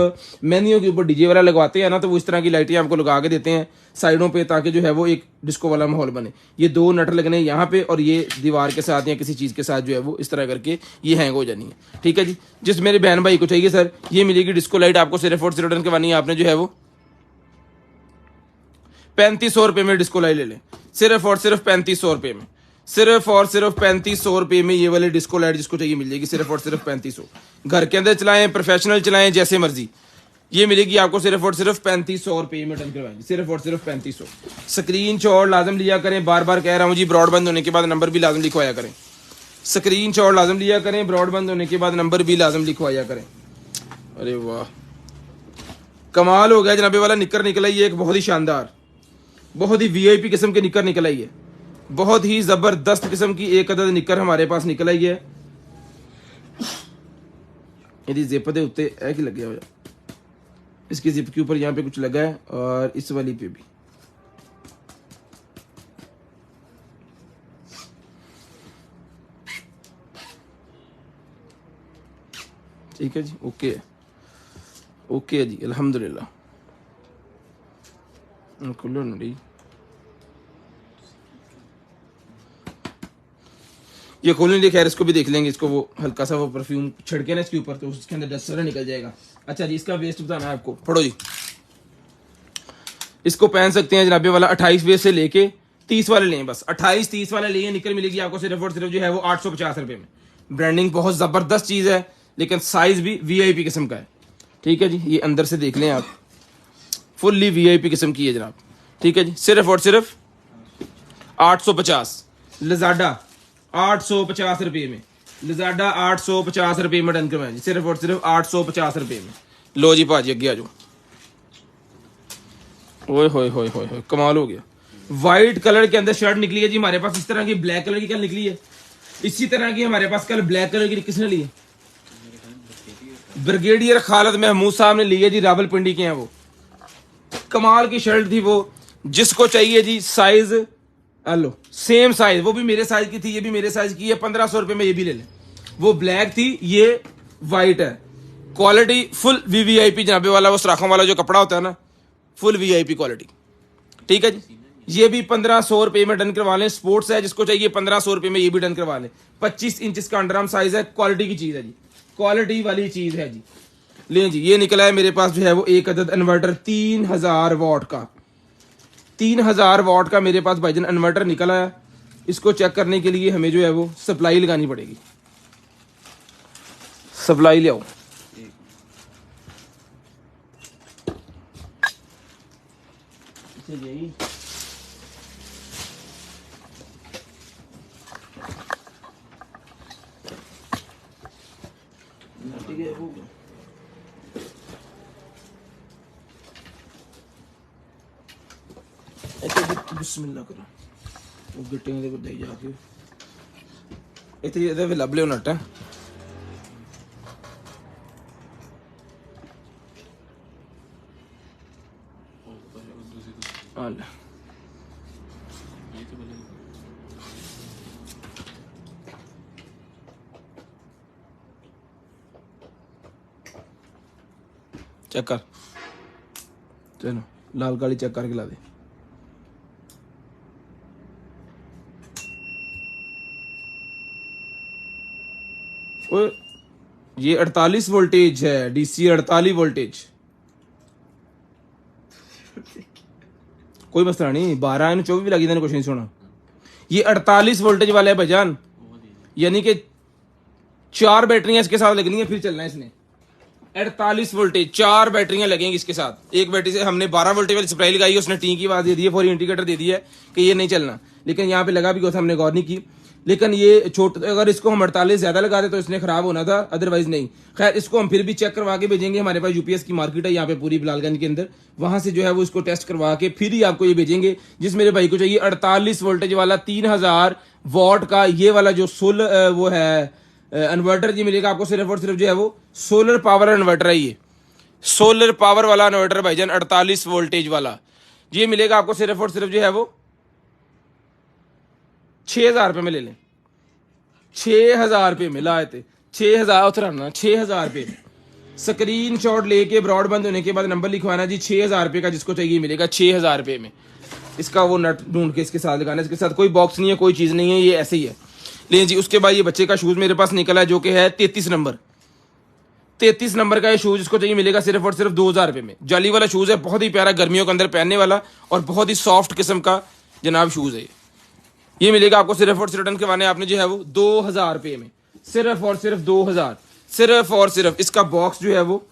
मेन्यू के ऊपर डीजे वाला लगवाते हैं ना, तो वो इस तरह की लाइटें आपको लगा के देते हैं साइडों पे, ताकि जो है वो एक डिस्को वाला माहौल बने। ये 2 नट लगने यहाँ पे और ये दीवार के साथ या किसी चीज के साथ जो है वो इस तरह करके ये हैंग हो जानी है। ठीक है जी। जिस मेरे बहन भाई को चाहिए सर, ये मिलेगी डिस्को लाइट आपको सिर्फ और सिर्फ करवानी है आपने जो है वो 3500 रुपए में डिस्को लाइट ले लें, सिर्फ और सिर्फ 3500 रुपए में, सिर्फ और सिर्फ 3500 रुपए में ये वाली डिस्को लाइट जिसको चाहिए मिल जाएगी सिर्फ और सिर्फ 3500। घर के अंदर चलाएं, प्रोफेशनल चलाएं, जैसे मर्जी, ये मिलेगी आपको सिर्फ और सिर्फ 3500 रुपए में डन करवाएंगे, सिर्फ और सिर्फ 3500। स्क्रीनशॉट लाजम लिया करें, बार बार कह रहा हूं जी, ब्रॉडबैंड होने के बाद नंबर भी लाजम लिखवाया करें। स्क्रीनशॉट लाजम लिया करें, ब्रॉडबैंड होने के बाद नंबर भी लाजम लिखवाया करें। अरे वाह, कमाल हो गया जनाबे वाला। निकर निकला ये एक बहुत ही शानदार, बहुत ही वीआईपी किस्म की निकर निकल आई है, बहुत ही जबरदस्त किस्म की एक अदद निकर हमारे पास निकल आई है। यदि जिप दे उत्ते है कि लगे हो, इसकी जिप के ऊपर यहाँ पे कुछ लगा है और इस वाली पे भी। ठीक है जी, ओके है, ओके है जी, अल्हम्दुलिल्लाह। खुलो नहीं, ये खोलने लिए खैर इसको भी देख लेंगे। इसको वो हल्का सा वो परफ्यूम छिड़के ना इसके ऊपर तो उसके अंदर डस्ट सारा निकल जाएगा। अच्छा जी, इसका वेस्ट बताना है आपको, पढ़ो जी। इसको पहन सकते हैं जनाबे वाला 28 वेस्ट से लेके 30 वाले लें, बस 28-30 वाले लिए निकल मिलेगी आपको सिर्फ और सिर्फ जो है वो 850 रुपए में। ब्रांडिंग बहुत जबरदस्त चीज है, लेकिन साइज भी वीआईपी किस्म का है। ठीक है जी, ये अंदर से देख लें आप, फुल्ली वीआईपी किस्म की है जनाब। ठीक है जी, सिर्फ और सिर्फ 850। लजाडा 850 रुपए में, लजाडा 850 रुपए में डन करवाएं, सिर्फ और सिर्फ 850 रुपए में। लो जी भाजी अगे आ जाओ। ओए होए होए होए होए, कमाल हो गया। व्हाइट कलर के अंदर शर्ट निकली है जी हमारे पास, इस तरह की ब्लैक कलर की कल निकली है, इसी तरह की हमारे पास कल ब्लैक कलर की किसने ली है? ब्रिगेडियर खालिद महमूद साहब ने ली है जी, रावलपिंडी के हैं वो। कमाल की शर्ट थी वो, जिसको चाहिए जी साइज लो, सेम साइज, वो भी मेरे साइज की थी, ये भी मेरे साइज की है, 1500 रुपए में ये भी ले लें। वो ब्लैक थी, ये वाइट है। क्वालिटी फुल वीवीआईपी जनाबे वाला, वो सराखों वाला जो कपड़ा होता है ना, फुल वीआईपी क्वालिटी। ठीक है जी, ये भी 1500 रुपए में डन करवा लें। स्पोर्ट्स है, जिसको चाहिए 1500 रुपए में ये भी डन करवा लें। 25 इंच का अंडरआर्म साइज है, क्वालिटी की चीज है जी, क्वालिटी वाली चीज है जी। ले जी, ये निकला है मेरे पास जो है वो एक अदद इन्वर्टर 3000 वॉट का, 3000 वॉट का मेरे पास भाईजान इन्वर्टर निकला है। इसको चेक करने के लिए हमें जो है वो सप्लाई लगानी पड़ेगी। सप्लाई ले आओ। बिस्मिल्लाह करो, वो गिट्टे दे दे जाके इतने ਇਹਦੇ ਵੀ ਲੱਭ ਲਿਓ ਨਟ। ਆਲੇ चेक कर, चलो लाल काली चेक करके ला दे। ये 48 वोल्टेज है, डीसी 48 वोल्टेज, कोई मसला नहीं, 12 इन 24 भी लगी, कुछ नहीं सुना। ये 48 वोल्टेज वाला है भाईजान, यानी कि 4 बैटरियां इसके साथ लगनी है, फिर चलना है इसने। 48 वोल्टेज 4 बैटरियां लगेंगी इसके साथ। एक बैटरी से हमने 12 वोल्टेज वाली सप्लाई लगाई है, उसने टी की आवाज दे दी है, फॉर इंडिकेटर दे दिया है कि ये नहीं चलना, लेकिन यहाँ पे लगा भी गया था, हमने गौर नहीं की। लेकिन ये छोटा, अगर इसको हम 48 ज्यादा लगाते तो इसने खराब होना था, अदरवाइज नहीं। खैर, इसको हम फिर भी चेक करवा के भेजेंगे। हमारे पास यूपीएस की मार्केट है यहाँ पे पूरी बिलालगंज के अंदर, वहां से जो है वो इसको टेस्ट करवा के फिर ही आपको ये भेजेंगे। जिस मेरे भाई को चाहिए 48 वोल्टेज वाला 3000 वॉट का ये वाला जो सुल वो है इन्वर्टर जी मिलेगा आपको सिर्फ और सिर्फ जो है वो सोलर पावर इन्वर्टर है, ये सोलर पावर वाला इन्वर्टर भाईजान 48 वोल्टेज वाला, ये मिलेगा आपको सिर्फ और सिर्फ जो है वो 6,000 रुपये में ले लें। 6,000 रुपये में लाए थे, 6,000 उतराना 6,000 रुपये में। स्क्रीन शॉट लेके ब्रॉडबैंड होने के बाद नंबर लिखवाना जी, 6,000 रुपये का जिसको चाहिए मिलेगा 6,000 रुपये में। इसका वो नट ढूंढ के इसके साथ लगाना, इसके साथ कोई बॉक्स नहीं है, कोई चीज़ नहीं है, ये ऐसे ही है। लें जी, उसके बाद ये बच्चे का शूज़ मेरे पास निकला है जो कि है 33 नंबर। 33 नंबर का ये शूज़ इसको चाहिए मिलेगा सिर्फ और सिर्फ 2,000 रुपये में। जाली वाला शूज़ है, बहुत ही प्यारा, गर्मियों के अंदर पहनने वाला और बहुत ही सॉफ्ट किस्म का जनाब शूज़ है। ये मिलेगा आपको सिर्फ और सिर्फ रिटर्न करवाने आपने जो है वो 2,000 रुपये में, सिर्फ और सिर्फ 2,000। सिर्फ और सिर्फ इसका बॉक्स जो है वो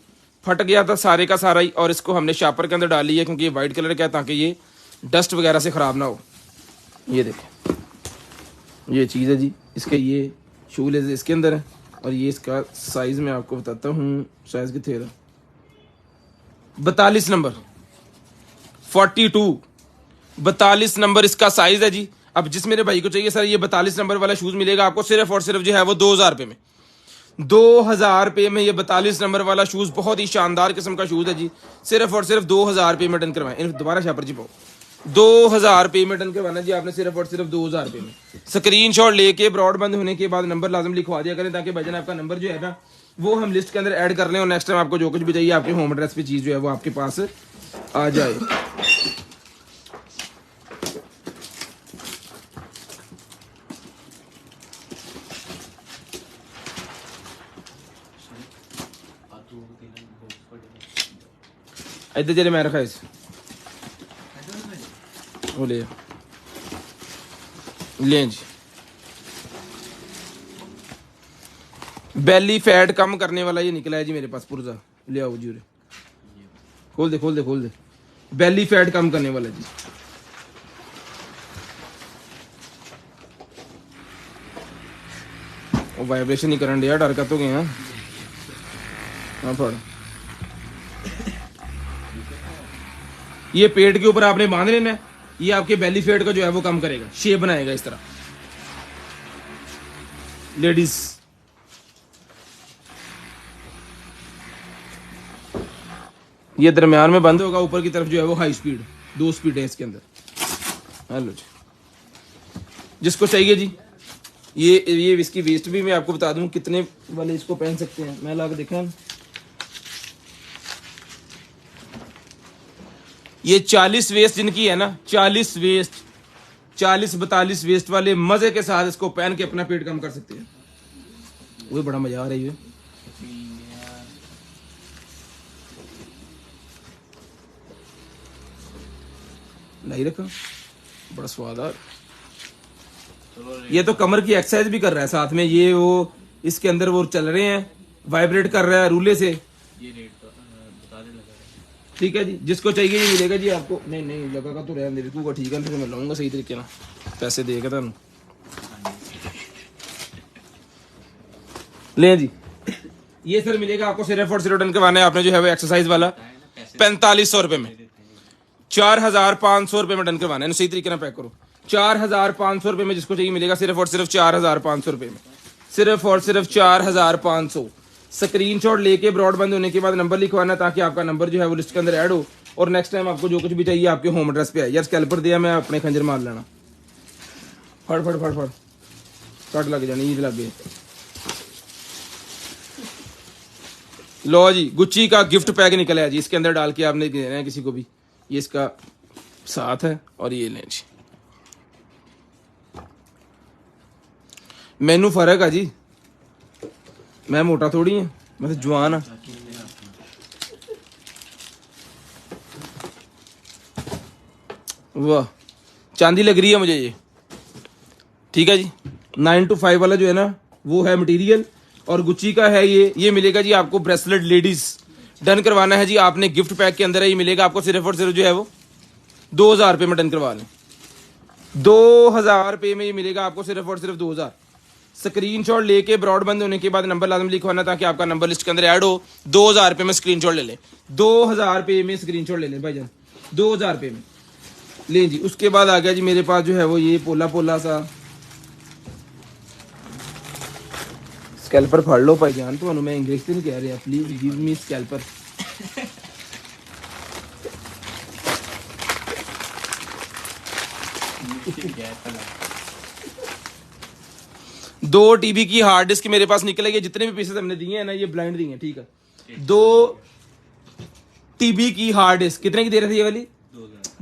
फट गया था सारे का सारा ही, और इसको हमने शापर के अंदर डाल लिया क्योंकि ये वाइट कलर का है ताकि ये डस्ट वगैरह से ख़राब ना हो। ये देखें, ये चीज़ है जी, इसके ये शू लेस इसके अंदर है, और ये इसका साइज़ मैं आपको बताता हूँ, साइज़ कितने है, 42 नंबर 42 42 नंबर इसका साइज़ है जी। अब जिस मेरे भाई को चाहिए सर ये 42 नंबर वाला शूज़ मिलेगा आपको सिर्फ और सिर्फ जो है वो 2,000 रुपये में। 2,000 रुपये में ये 42 नंबर वाला शूज़, बहुत ही शानदार किस्म का शूज़ है जी, सिर्फ और सिर्फ 2,000 रुपये में डन करवाएं। दोबारा शापर जी पाओ, 2,000 रुपये में डन करवाना जी आपने सिर्फ और सिर्फ 2,000 रुपये में। स्क्रीन शॉट लेके ब्रॉडबैंड होने के बाद नंबर लाजम लिखवा दिया करें ताकि भाईजान आपका नंबर जो है ना वो हम लिस्ट के अंदर ऐड कर लें, और नेक्स्ट टाइम आपको जो कुछ भी चाहिए आपके होम एड्रेस पे चीज़ जो है वो आपके पास आ जाए। इधर जरे मैं रखा इस वो ले जी। बेली फैट कम करने वाला ये निकला है जी मेरे पास पुर्जा, ले आओ जी, खोल दे खोल दे खोल दे, बेली फैट कम करने वाला जी। वो वाइब्रेशन नहीं करन दिया, डर का तो गए हैं। हाँ फड़, ये पेट के ऊपर आपने बांध लेना है, ये आपके बेली फैट का जो है वो कम करेगा, शेप बनाएगा इस तरह। लेडीज ये दरमियान में बंद होगा, ऊपर की तरफ जो है वो हाई स्पीड, 2 स्पीड है इसके अंदर। हेलो जी, जिसको चाहिए जी ये इसकी वेस्ट भी मैं आपको बता दूं कितने वाले इसको पहन सकते हैं। मैं ला के देखा, ये 40 वेस्ट जिनकी है ना, 40 वेस्ट 40-42 वेस्ट वाले मजे के साथ इसको पहन के अपना पेट कम कर सकते हैं। वो बड़ा मजा आ रही है। नहीं रखा, बड़ा स्वाद। ये तो कमर की एक्सरसाइज भी कर रहा है साथ में, ये वो इसके अंदर वो चल रहे हैं, वाइब्रेट कर रहा है रूले से। ये रेट बता दे, ठीक है जी, जिसको चाहिए ये मिलेगा जी आपको। नहीं नहीं लगा तो रहने दे तू, ठीक है फिर मैं लाऊंगा सही तरीके ना, पैसे देगा तुम ले जी। ये सर मिलेगा आपको सिर्फ और सिर्फ रिटर्न करवाना है आपने जो है वो एक्सरसाइज वाला 4500 रुपये में, 4,500 रुपये में डन करवाना है, सही तरीके ना पैक करो। 4,500 रुपये में जिसको चाहिए मिलेगा सिर्फ और सिर्फ 4,500 रुपये में, सिर्फ और सिर्फ 4,500। स्क्रीनशॉट लेके ब्रॉडबैंड होने के बाद नंबर लिखवाना ताकि आपका नंबर जो है वो लिस्ट के अंदर ऐड हो, और नेक्स्ट टाइम आपको जो कुछ भी चाहिए आपके होम एड्रेस पे है। यार स्कैल्पर दिया मैं अपने खंजर मार लेना, फट फट फट फट कट लग जानी, ईद लग गई। लो जी, गुच्ची का गिफ्ट पैक निकला है जी, इसके अंदर डाल के आपने देना है किसी को भी। ये इसका साथ है, और ये लें जी। मैनू फर्क है जी, मैं मोटा थोड़ी है, मैं तो जवान हाँ। वाह चांदी लग रही है मुझे ये, ठीक है जी। 9 to 5 वाला जो है ना वो है मटेरियल, और गुच्ची का है ये मिलेगा जी आपको ब्रेसलेट लेडीज डन करवाना है जी आपने, गिफ्ट पैक के अंदर है, ये मिलेगा आपको सिर्फ और सिर्फ जो है वो 2,000 रुपये में डन करवा लें। 2,000 रुपये में ये मिलेगा आपको सिर्फ और सिर्फ 2,000। स्क्रीनशॉट लेके ब्रॉडबैंड होने के बाद नंबर लाजम लिखवाना ताकि आपका नंबर लिस्ट के अंदर ऐड हो। 2,000 रुपये में स्क्रीनशॉट ले लें, 2,000 रुपये में स्क्रीनशॉट ले लें भाईजान, 2,000 रुपये में लें जी। उसके बाद आ गया जी मेरे पास जो है वो ये पोला पोला सा ਸਕੈਲਪਰ ਫੜ ਲਓ ਭਾਈਜਾਨ, ਤੁਹਾਨੂੰ ਮੈਂ ਇੰਗਲਿਸ਼ ਤੇ ਨਹੀਂ ਕਹਿ ਰਿਹਾ, ਪਲੀਜ਼ ਗਿਵ ਮੀ ਸਕੈਲਪਰ। दो टीबी की हार्ड डिस्क मेरे पास निकलेगी, जितने भी पीसेस हमने दिए हैं ना, ये ब्लाइंड दिए हैं, ठीक है। 2 टीबी की हार्ड डिस्क कितने की दे रहे थे ये वाली?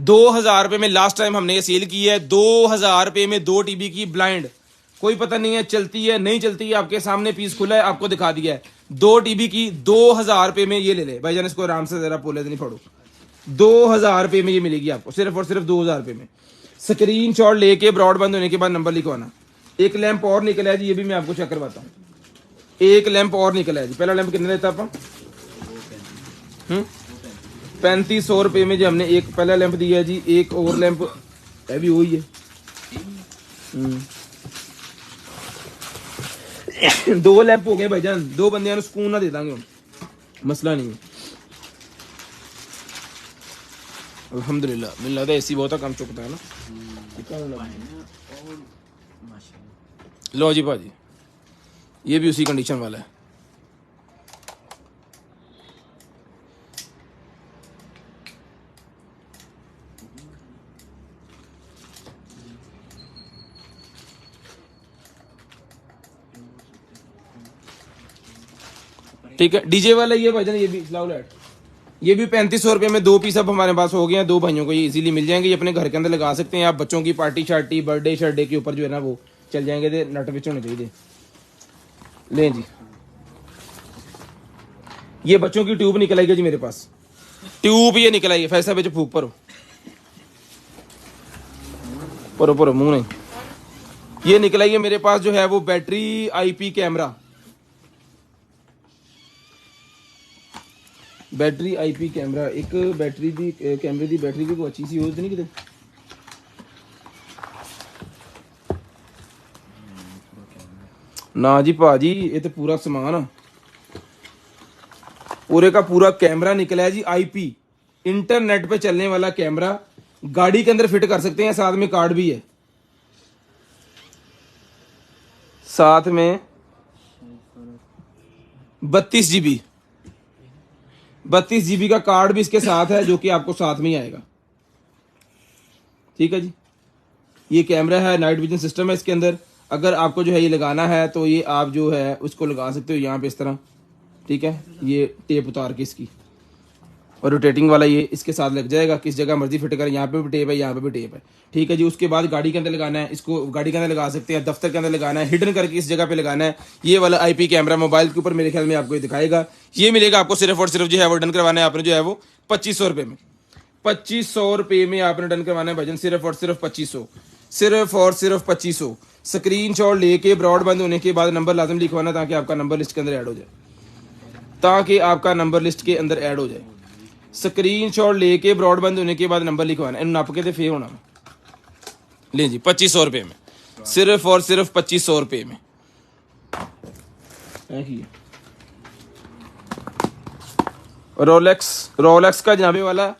2000 रुपए में लास्ट टाइम हमने ये सेल की है। 2000 रुपए में 2 टीबी की ब्लाइंड, कोई पता नहीं है चलती है नहीं चलती है, आपके सामने पीस खुला है, आपको दिखा दिया है। 2 टीबी की 2000 रुपए में ये ले ले भाईजान, इसको आराम से जरा पोले नहीं पड़ो। 2000 रुपए में ये मिलेगी आपको, सिर्फ और सिर्फ 2000 रुपए में। स्क्रीनशॉट लेके ब्रॉडबैंड होने के बाद नंबर लिखवाना। एक लैंप और निकला है जी, ये भी मैं आपको चेक करवाता हूँ। एक लैंप और निकला है जी। पहला लैंप कितने देता आप? 3500 रुपए में जो हमने एक पहला लैंप दिया है जी। एक और लैंप है भी वही है। 2 लैंप हो गए भाईजान, 2 बंदे सुकून ना दे देंगे हम, मसला नहीं है। अल्हम्दुलिल्लाह, मिल लगता है एसी बहुत कम चुकता है ना। लो जी भाजी, ये भी उसी कंडीशन वाला है। ठीक है, डीजे वाला ये भाईजान, ये भी लाओ लाइट, ये भी 3500 रुपये में 2 पीस अब हमारे पास हो गए हैं। 2 भाइयों को ये इजीली मिल जाएंगे, ये अपने घर के अंदर लगा सकते हैं आप। बच्चों की पार्टी शार्टी, बर्थडे शर्डे के ऊपर जो है ना वो चल जाएंगे। दे नट विच होने चाहिए। लें जी, ये बच्चों की ट्यूब निकल आई है जी मेरे पास। ट्यूब ये निकल आई है, फैसा बिच फूक परो परो परो मुंह नहीं। ये निकल आई है मेरे पास जो है वो battery IP camera, battery IP camera. एक बैटरी दी कैमरे दी बैटरी भी कोई अच्छी सी यूज नहीं किते। ना जी भाजी, ये तो पूरा सामान है, पूरे का पूरा कैमरा निकला है जी। आईपी इंटरनेट पे चलने वाला कैमरा, गाड़ी के अंदर फिट कर सकते हैं। साथ में कार्ड भी है, साथ में 32 GB 32 GB का कार्ड भी इसके साथ है, जो कि आपको साथ में ही आएगा। ठीक है जी, ये कैमरा है, नाइट विजन सिस्टम है इसके अंदर। अगर आपको जो है ये लगाना है तो ये आप जो है उसको लगा सकते हो यहाँ पे इस तरह। ठीक है, ये टेप उतार के इसकी, और रोटेटिंग वाला ये इसके साथ लग जाएगा। किस जगह मर्जी फिट करें, यहाँ पे भी टेप है, यहाँ पे भी टेप है। ठीक है जी, उसके बाद गाड़ी के अंदर लगाना है, इसको गाड़ी के अंदर लगा सकते हैं, दफ्तर के अंदर लगाना है, हिडन करके इस जगह पे लगाना है। ये वाला आईपी कैमरा मोबाइल के ऊपर मेरे ख्याल में आपको ये दिखाएगा। ये मिलेगा आपको सिर्फ और सिर्फ जो है वो डन करवाना है आपने जो है वो 2500 रुपये में। 2500 रुपये में आपने डन करवाना है भजन, सिर्फ और सिर्फ 2500, सिर्फ और सिर्फ 2500। स्क्रीनशॉट लेके ब्रॉडबैंड होने के बाद नंबर लाजम लिखवाना, ताकि आपका नंबर लिस्ट के अंदर ऐड हो जाए, ताकि आपका नंबर लिस्ट के अंदर ऐड हो जाए। स्क्रीनशॉट लेके ब्रॉडबैंड होने के बाद नंबर लिखवाना, इन नप के तो फे होना। ले जी 2500 रुपये में, सिर्फ और सिर्फ 2500 रुपये में। रोलेक्स का जनाबे वाला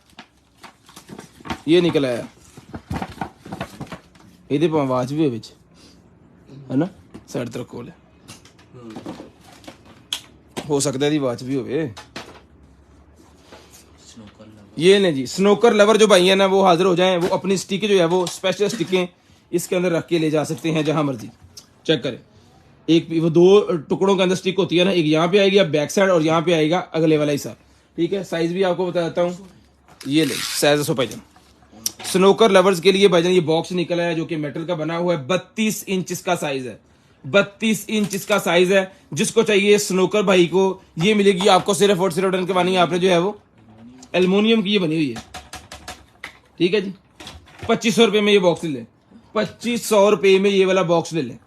ये निकला है, ये आवाज भी है ना, साइड तरफ खोल हो सकता है आवाज भी हो। ये नहीं जी, स्नोकर लवर जो भाई है ना वो हाजिर हो जाएं, वो अपनी स्टिक जो है वो स्पेशल स्टिकें इसके अंदर रख के ले जा सकते हैं जहां मर्जी। चेक करें, एक वो 2 टुकड़ों के अंदर स्टिक होती है ना, एक यहाँ पे आएगी बैक साइड और यहाँ पे आएगा अगले वाला हिस्सा। ठीक है, साइज भी आपको बता देता हूँ, ये ले साइज सो भाईजान। स्नोकर लवर्स के लिए भाईजान ये बॉक्स निकला है जो कि मेटल का बना हुआ है। 32 इंच इसका साइज है, 32 इंच इसका साइज है। जिसको चाहिए स्नोकर भाई को ये मिलेगी आपको सिर्फ और सिर्फ डन करवानी है आपने जो है वो एल्युमिनियम की ये बनी हुई है। ठीक है जी, 2500 रुपये में ये बॉक्स ले लें, 2500 रुपये में ये वाला बॉक्स ले लें।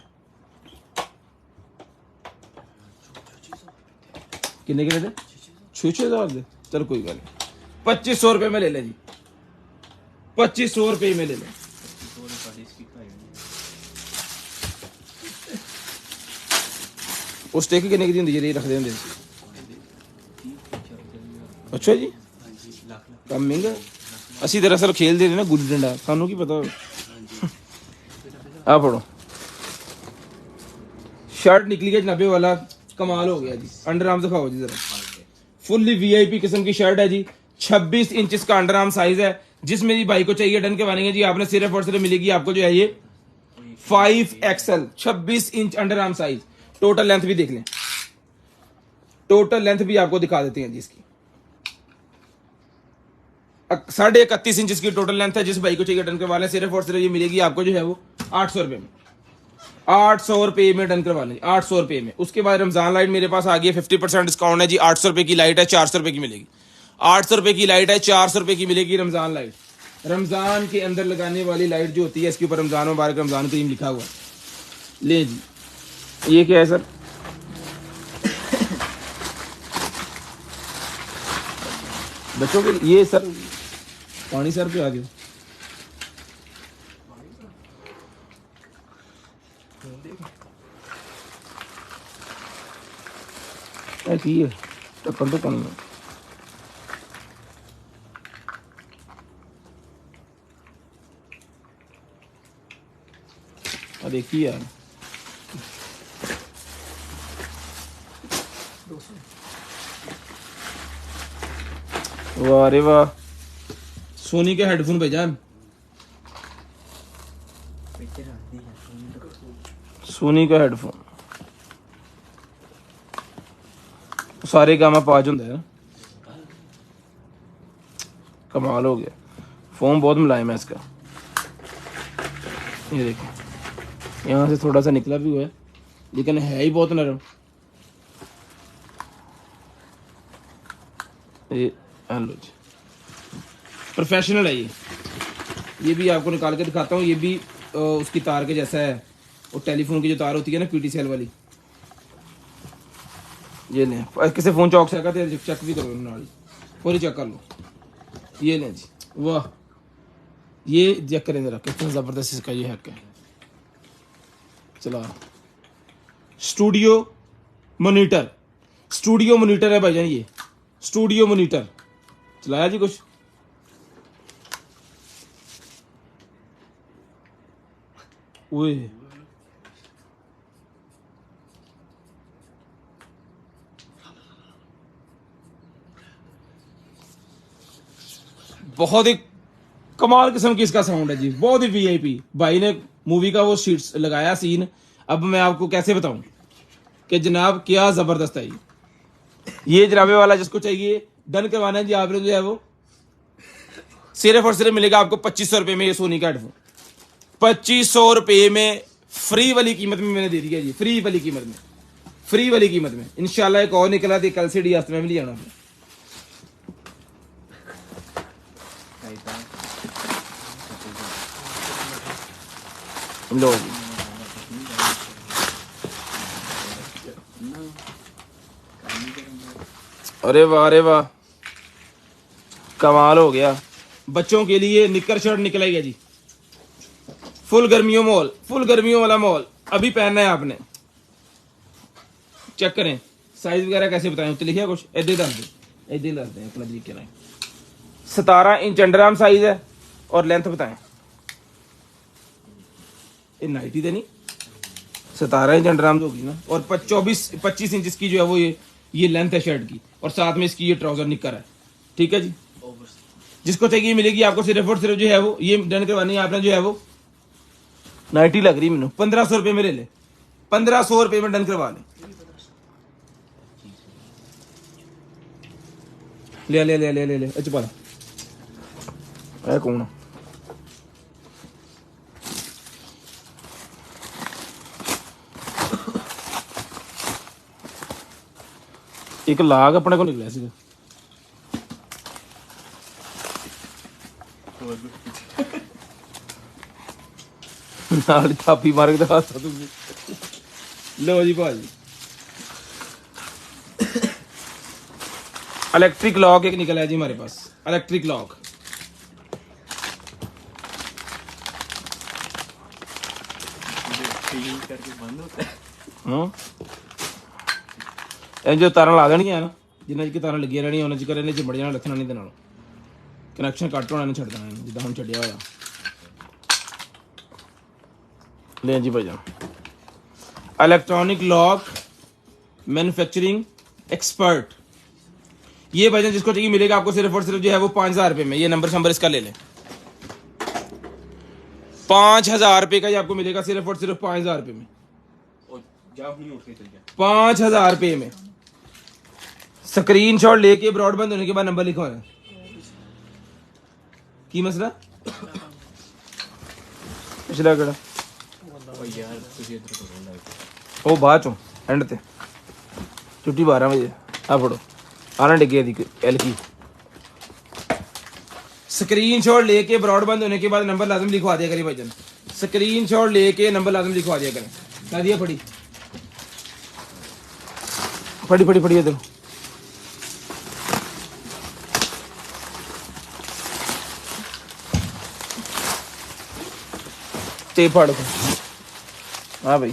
कितने के लेते? 6,000 दे, चलो कोई गल नहीं, 2500 रुपये में ले लें जी, 2500 रुपये में ले लें। उस टेक कितने की होंगी जी, रखते होंगे? अच्छा जी, कम महंगा। असी दरअसल खेलते रहे ना गुल्ली डंडा, सानू की पता। आ पढ़ो, शर्ट निकली है जनाबे वाला, कमाल हो गया जी। अंडर आर्म दिखाओ जी जरा, फुल्ली वीआईपी किस्म की शर्ट है जी। 26 इंच का अंडर आर्म साइज है। जिस मेरी भाई को चाहिए डन करवाएंगे जी, आपने सिर्फ और सिर्फ मिलेगी आपको जो है ये 5XL 26 inch under arm size. Total length भी देख लें, टोटल लेंथ भी आपको दिखा देते हैं जी इसकी। 31.5 इंच की टोटल लेंथ है। जिस भाई को चाहिए डन करवा लें, सिर्फ और सिर्फ ये मिलेगी आपको जो है वो 800 रुपये में। 800 रुपये में डन करवा लें, 800 रुपये में। उसके बाद रमजान लाइट मेरे पास आ गई है, 50% डिस्काउंट है जी। 800 रुपये की लाइट है, 400 रुपये की मिलेगी। 800 रुपये की लाइट है, 400 रुपये की मिलेगी रमजान लाइट। रमजान के अंदर लगाने वाली लाइट जो होती है, इसके ऊपर रमजान मुबारक रमजान करीम लिखा हुआ है। ले जी, ये क्या है सर? बच्चों के ये सर पानी सर पे आ गया। की है टक्कर तो पानी है। देखिए यार, वाह रे वाह, सोनी के हेडफोन भाईजान, सोनी का हेडफोन। सारे गामा पाँच होंगे है, कमाल हो गया। फोन बहुत मुलायम है इसका, ये देखो यहाँ से थोड़ा सा निकला भी हुआ है, लेकिन है ही बहुत नरम। ये हेलो जी, प्रोफेशनल है ये भी आपको निकाल के दिखाता हूँ। ये भी उसकी तार के जैसा है, वो टेलीफोन की जो तार होती है ना PTCL वाली। ये लें, किसी फोन चौक से आकर चेक भी करो नाली, पूरी चेक कर लो। ये लें जी, वाह, ये चेक करें जरा कितना ज़बरदस्त इसका ये हैक है। चला स्टूडियो मोनीटर, स्टूडियो मोनीटर है भाईजान, ये स्टूडियो मोनीटर चलाया जी कुछ। ओए बहुत ही कमाल किस्म की इसका साउंड है जी, बहुत ही वीआईपी। भाई ने मूवी का वो शीट्स लगाया सीन, अब मैं आपको कैसे बताऊं कि जनाब क्या जबरदस्त है ये जनाबे वाला। जिसको चाहिए डन करवाना है जी, आपने जो है वो सिर्फ और सिर्फ मिलेगा आपको 2500 रुपये में ये सोनी का हेडफोन। 2500 रुपये में फ्री वाली कीमत में मैंने दे दिया जी, फ्री वाली कीमत में, फ्री वाली कीमत में। इंशाल्लाह एक और निकला थी कल से डी में भी ले आना। लो जी, अरे वाह अरे वाह, कमाल हो गया। बच्चों के लिए निकर शर्ट निकला गया जी, फुल गर्मियों मॉल, फुल गर्मियों वाला मॉल अभी पहनना है आपने। चेक करें साइज वगैरह कैसे बताएं, तो लिखिए कुछ इधर दस दें, इधर दस दें अपना तरीके ना। 17 इंच अंडर आर्म साइज है और लेंथ बताएं। ये 90 तो नहीं, 17 इंच अंडर आर्म होगी ना, और 25 इंच की जो है वो ये लेंथ है शर्ट की, और साथ में इसकी ये ट्राउजर निकर है। ठीक है जी, जिसको चाहिए मिलेगी आपको सिर्फ और सिर्फ जो है वो ये डन करवानी है आपने। जो है वो 90 लग रही मैंने, 1500 रुपये में ले ले, 1500 रुपये में डन करवा ले ले ले ले ले ले ले चुपा है कौन एक लाग अपने को निकलिया सीगा। नाल थापी मार के दिखाता तुम। लो जी भाजी, इलेक्ट्रिक लॉक एक निकला है जी हमारे पास, इलेक्ट्रिक लॉक। जो तारा ला देनी है ना, जिन्हें तारा लगी रहनी उन्हें चिकर इन्हें बड़ जाना लथना नहीं देना, कनैक्शन कट होना नहीं छड़ देना जिदा हम छड़िया होया। ले जी भाईजान इलेक्ट्रॉनिक लॉक मैन्युफैक्चरिंग एक्सपर्ट। ये भाईजान जिसको चाहिए मिलेगा आपको सिर्फ और सिर्फ जो है वो 5,000 रुपये में। ये नंबर इसका ले लें, 5,000 रुपये का ये आपको मिलेगा सिर्फ और सिर्फ 5,000 रुपये में। 5,000 रुपये में। स्क्रीनशॉट लेके ब्रॉडबैंड होने के बाद नंबर लिखा है। की मसला पिछला कड़ा ओ बाद चो एंड ते छुट्टी 12 बजे आ फड़ो आना डिगे दी एल की। स्क्रीनशॉट लेके ब्रॉडबैंड होने के बाद नंबर लाजम लिखवा दिया करिए भाईजान। स्क्रीनशॉट लेके नंबर लाजम लिखवा दिया करें। ला दिया पढ़ी पढ़ी पढ़ी पढ़ी इधर टेप फाड़ को। हाँ भाई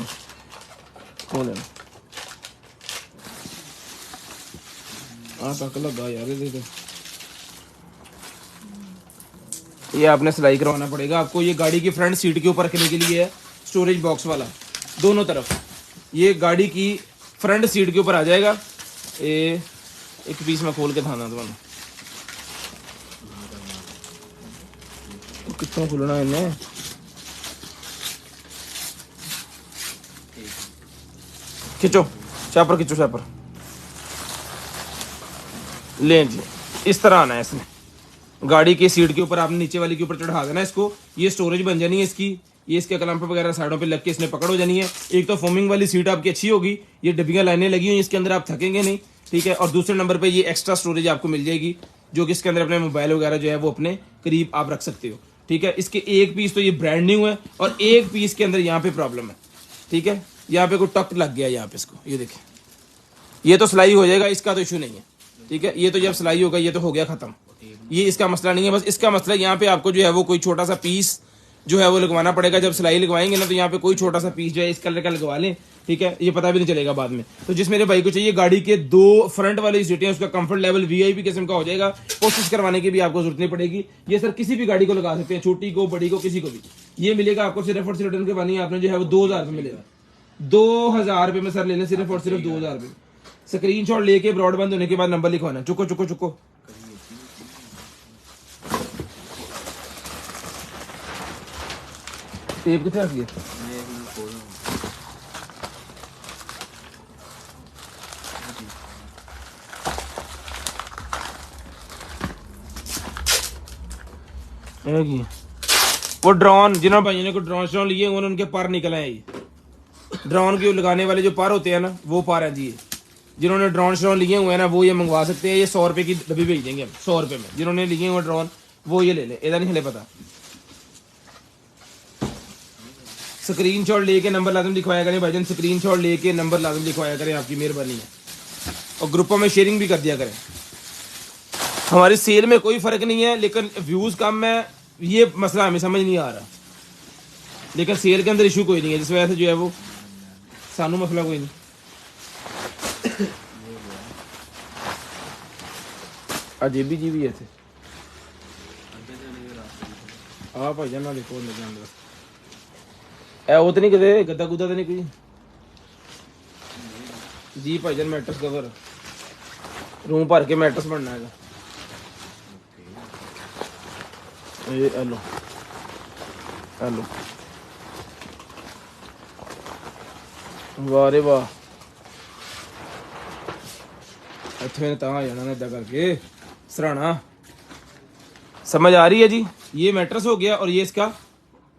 खोल हाँ तक लगा यार ये आपने सिलाई करवाना पड़ेगा आपको। ये गाड़ी की फ्रंट सीट के ऊपर रखने के लिए है, स्टोरेज बॉक्स वाला दोनों तरफ। ये गाड़ी की फ्रंट सीट के ऊपर आ जाएगा। ये एक पीस में खोल के थाना तुम्हारा कितना खुलना इन्हें। खिंचो चापर, खिंचो चापर ले जी। इस तरह आना है इसमें। गाड़ी की सीट के ऊपर आपने नीचे वाली के ऊपर चढ़ा देना इसको। ये स्टोरेज बन जानी है इसकी। ये इसके क्लैंप वगैरह साइडों पे लग के इसने पकड़ हो जानी है। एक तो फोमिंग वाली सीट आपकी अच्छी होगी, ये डब्बियां लाइनें लगी हुई इसके अंदर, आप थकेंगे नहीं, ठीक है। और दूसरे नंबर पे ये एक्स्ट्रा स्टोरेज आपको मिल जाएगी जो कि इसके अंदर अपने मोबाइल वगैरह जो है वो अपने करीब आप रख सकते हो, ठीक है। इसके एक पीस तो ये ब्रांड न्यू है और एक पीस के अंदर यहाँ पे प्रॉब्लम है, ठीक है। यहाँ पे कोई टक लग गया यहाँ पे इसको, ये देखें। ये तो सिलाई हो जाएगा, इसका तो इशू नहीं है, ठीक है। ये तो जब सिलाई होगा ये तो हो गया खत्म, ये इसका मसला नहीं है। बस इसका मसला यहाँ पे आपको जो है वो कोई छोटा सा पीस जो है वो लगवाना पड़ेगा। जब सिलाई लगवाएंगे ना तो यहाँ पे कोई छोटा सा पीस जो है इस कलर का लगवा लें, ठीक है। ये पता भी नहीं चलेगा बाद में। तो जिस मेरे भाई को चाहिए गाड़ी के 2 फ्रंट वाली सीटें, उसका कंफर्ट लेवल वीआईपी किस्म का हो जाएगा। कोशिश करवाने की भी आपको जरूरत नहीं पड़ेगी। ये सर किसी भी गाड़ी को लगा सकते हैं, छोटी को बड़ी को किसी को भी। ये मिलेगा आपको सिर्फ और सिर्फ रिटर्न के बानी आपने जो है वो 2,000 रुपये मिलेगा। 2,000 रुपये में सर लेने सिर्फ और सिर्फ 2,000 रुपये। स्क्रीनशॉट लेके ब्रॉडबैंड होने के बाद नंबर लिखवाना। चुको चुको चुको टेप कितने रखिए। वो ड्रोन जिन्होंने भाइयों ने को ड्रोन लिए उन्होंने उनके पर निकल आए। ये ड्रोन के लगाने वाले जो पर होते हैं ना वो पर है जी। जिन्होंने ड्रोन लिए हुए हैं ना वो ये मंगवा सकते हैं। ये 100 रुपये की डब्बी भेज देंगे हम, 100 रुपये में। जिन्होंने लिए हुए ड्रोन वो ये ले लें, इधर नहीं हले पता। स्क्रीनशॉट लेके नंबर लाजम लिखवाया करें भाईजान। स्क्रीनशॉट लेके नंबर लाजम लिखवाया करें, आपकी मेहरबानी है। और ग्रुपों में शेयरिंग भी कर दिया करें। हमारी सेल में कोई फर्क नहीं है लेकिन व्यूज कम है, ये मसला हमें समझ नहीं आ रहा। लेकिन सेल के अंदर इशू कोई नहीं है, जिस वजह से जो है वो सानू मसला कोई नहीं। अजेबी जी भी है हाँ भाईजान ना देखो वो तो नहीं कहते गद्दा गुद्दा तो नहीं कोई जी भाईजान। मैट्रेस कवर रूम भर के मैट्रेस बनना है। हेलो हेलो वाह रे वाह इतने ता आ जाना इदा करके सराहना। समझ आ रही है जी। ये मैट्रेस हो गया और ये इसका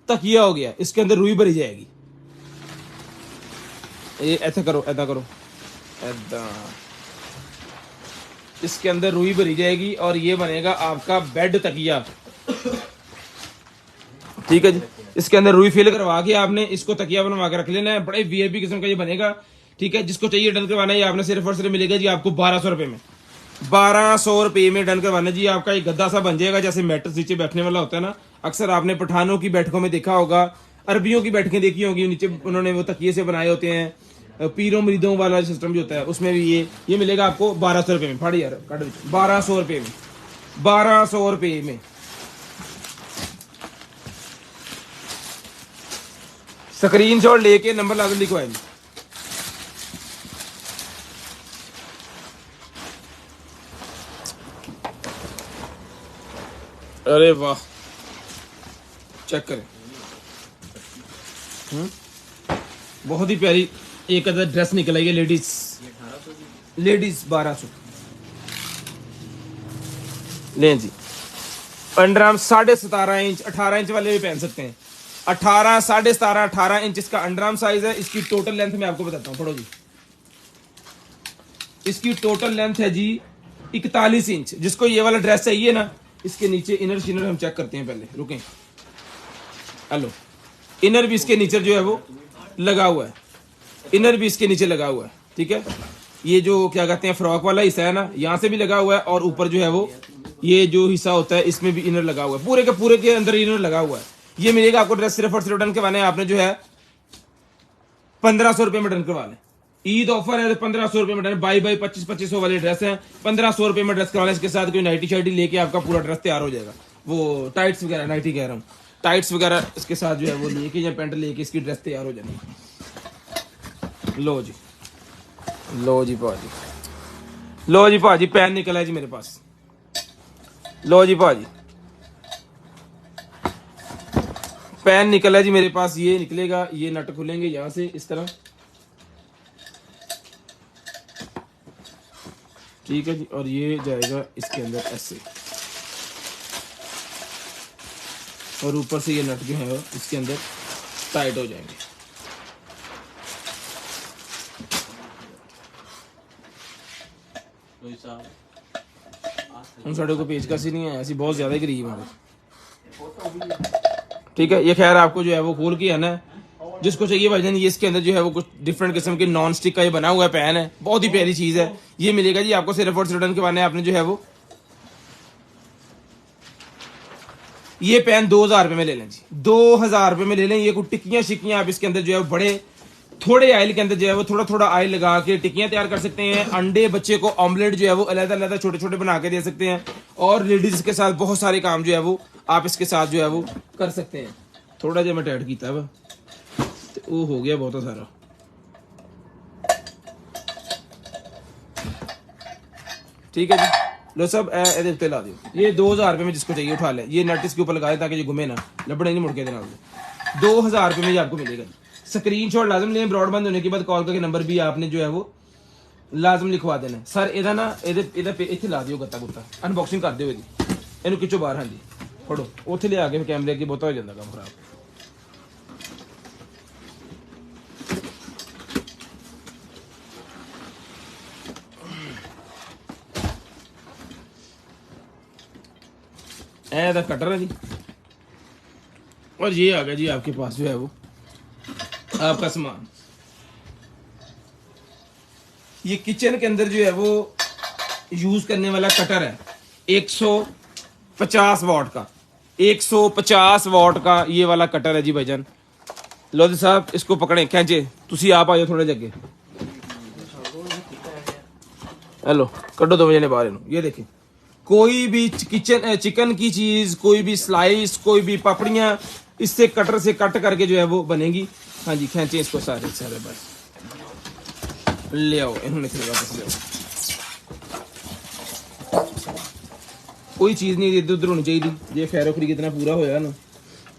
तकिया हो गया। इसके अंदर रुई भरी जाएगी। ये ऐसा करो ऐसा करो ऐदा, इसके अंदर रुई भरी जाएगी और ये बनेगा आपका बेड तकिया, ठीक है जी। इसके अंदर रुई फिल करवा के आपने इसको तकिया बनवा के रख लेना है। बड़े वीआईपी किस्म का ये बनेगा, ठीक है। जिसको चाहिए डन करवाना है आपने सिर्फ और सिर्फ मिलेगा जी आपको 1,200 रुपये में। 1,200 रुपये में डन करवाना जी। आपका एक गद्दा सा बन जाएगा, जैसे मैट्रेस नीचे बैठने वाला होता है ना। अक्सर आपने पठानों की बैठकों में देखा होगा, अरबियों की बैठकें देखी होंगी, नीचे उन्होंने वो तकिए से बनाए होते हैं। पीरों मरीदों वाला सिस्टम जो होता है उसमें भी ये मिलेगा आपको 1,200 रुपये में। फाड़ी यार 1,200 रुपये में, 1,200 रुपये में। स्क्रीनशॉट लेके नंबर लाजम लिखवाएंगे। अरे वाह, चेक करें। बहुत ही प्यारी एक अदर ड्रेस निकल आई है लेडीज 1200 लें जी। अंडर आर्म 17.5 इंच, 18 इंच वाले भी पहन सकते हैं। 18, 17.5, 18 इंच इसका अंडर आर्म साइज है। इसकी टोटल लेंथ मैं आपको बताता हूँ, पढ़ो जी। इसकी टोटल लेंथ है जी 41 इंच। जिसको ये वाला ड्रेस चाहिए ना, इसके नीचे इनर शिनर हम चेक करते हैं पहले, रुकें। हेलो, इनर भी इसके नीचे जो है वो लगा हुआ है, इनर भी इसके नीचे लगा हुआ है, ठीक है। ये जो क्या कहते हैं फ्रॉक वाला हिस्सा है ना, यहाँ से भी लगा हुआ है, और ऊपर जो है वो ये जो हिस्सा होता है इसमें भी इनर लगा हुआ है। पूरे के अंदर इनर लगा हुआ है। ये मिलेगा आपको ड्रेस सिर्फ और सिर्फ डन करवाने आपने जो है 1500 रुपए में डन करवा लें। ईद ऑफर है, 1500 रुपए में डन। 22-25 वाले ड्रेस हैं, 1500 रुपए में ड्रेस करवाने। इसके साथ कोई नाइटी शाइटी लेके आपका पूरा ड्रेस तैयार हो जाएगा। वो टाइट्स वगैरह, नाइटी कह रहा हूँ, टाइट्स वगैरह इसके साथ जो है वो लेके या पैंट लेके इसकी ड्रेस तैयार हो जाएगी। लो जी, लो जी भाजी, लो जी भाजी, पैन निकला है जी मेरे पास। लो जी भाजी, पैन निकला है जी मेरे पास। ये निकलेगा, ये नट खुलेंगे यहां से इस तरह, ठीक है जी। और ये जाएगा इसके अंदर ऐसे, और ऊपर से ये नट जो है इसके अंदर टाइट हो जाएंगे। हम साढ़े को पेचकस ही नहीं है, ऐसी बहुत ज्यादा गरीब है, ठीक है। ये खैर आपको जो है वो खोल के है ना, जिसको चाहिए भाईजान, ये इसके अंदर जो है वो कुछ डिफरेंट किस्म के नॉन स्टिक का ये बना हुआ है पैन है, बहुत ही प्यारी चीज है। ये मिलेगा जी आपको सिर्फ और सिर्फ रिटर्न करवाने आपने जो है वो ये पैन 2000 रुपए में ले लें जी, 2000 रुपए में ले लें। ये कुछ टिक्कियां शिक्कियां आप इसके अंदर जो है बड़े थोड़े ऑयल के अंदर जो है वो थोड़ा थोड़ा ऑयल लगा के टिक्कियां तैयार कर सकते हैं। अंडे बच्चे को ऑमलेट जो है वो अलग अलग छोटे छोटे बना के दे सकते हैं। और लेडीज के साथ बहुत सारे काम जो है वो आप इसके साथ जो है वो कर सकते हैं। थोड़ा जो मैं टाइट किया वा तो वो हो गया बहुत सारा, ठीक है जी। लो सब ए उत्ते ला दियो। ये 2000 रुपए में जिसको चाहिए उठा ले। ये नट इसके ऊपर लगा दे ताकि ये घूमे ना, लबड़े नहीं मुड़ के देना। 2000 रुपए में ये आपको मिलेगा। स्क्रीनशॉट लाजम लें। ब्रॉडबैंड होने के बाद कॉल करके नंबर भी आपने जो है वो लाजम लिखवा देना। सर एदा ना इत्थे ला दियो गत्ता गुत्ता, अनबॉक्सिंग कर दियो इनू खिचो बाहर। हाँ जी, फड़ो उत्थे ले आके कैमरे अगे बहुता हो जाता काम खराब। ऐसा कटर है जी, और ये आ गया जी आपके पास जो है वो आपका सामान। ये किचन के अंदर जो है वो यूज करने वाला कटर है 150 वाट का, 150 वाट का ये वाला कटर है जी भाईजान। लोधी साहब इसको पकड़े, खींचे, तुसी आप आ जाओ थोड़े जगह। हेलो, कड्डो दो जने बाहर इनू। ये देखिए, कोई भी चिकन की चीज, कोई भी स्लाइस, कोई भी पापड़ियां इससे कटर से कट करके जो है वो बनेगी। हाँ जी, खींचे इसको सारे सारे, बस ले आओ इन्होंने फिर वापस ले आओ। कोई चीज नहीं इधर उधर होनी चाहिए। ये खैरो खरी कितना पूरा होया ना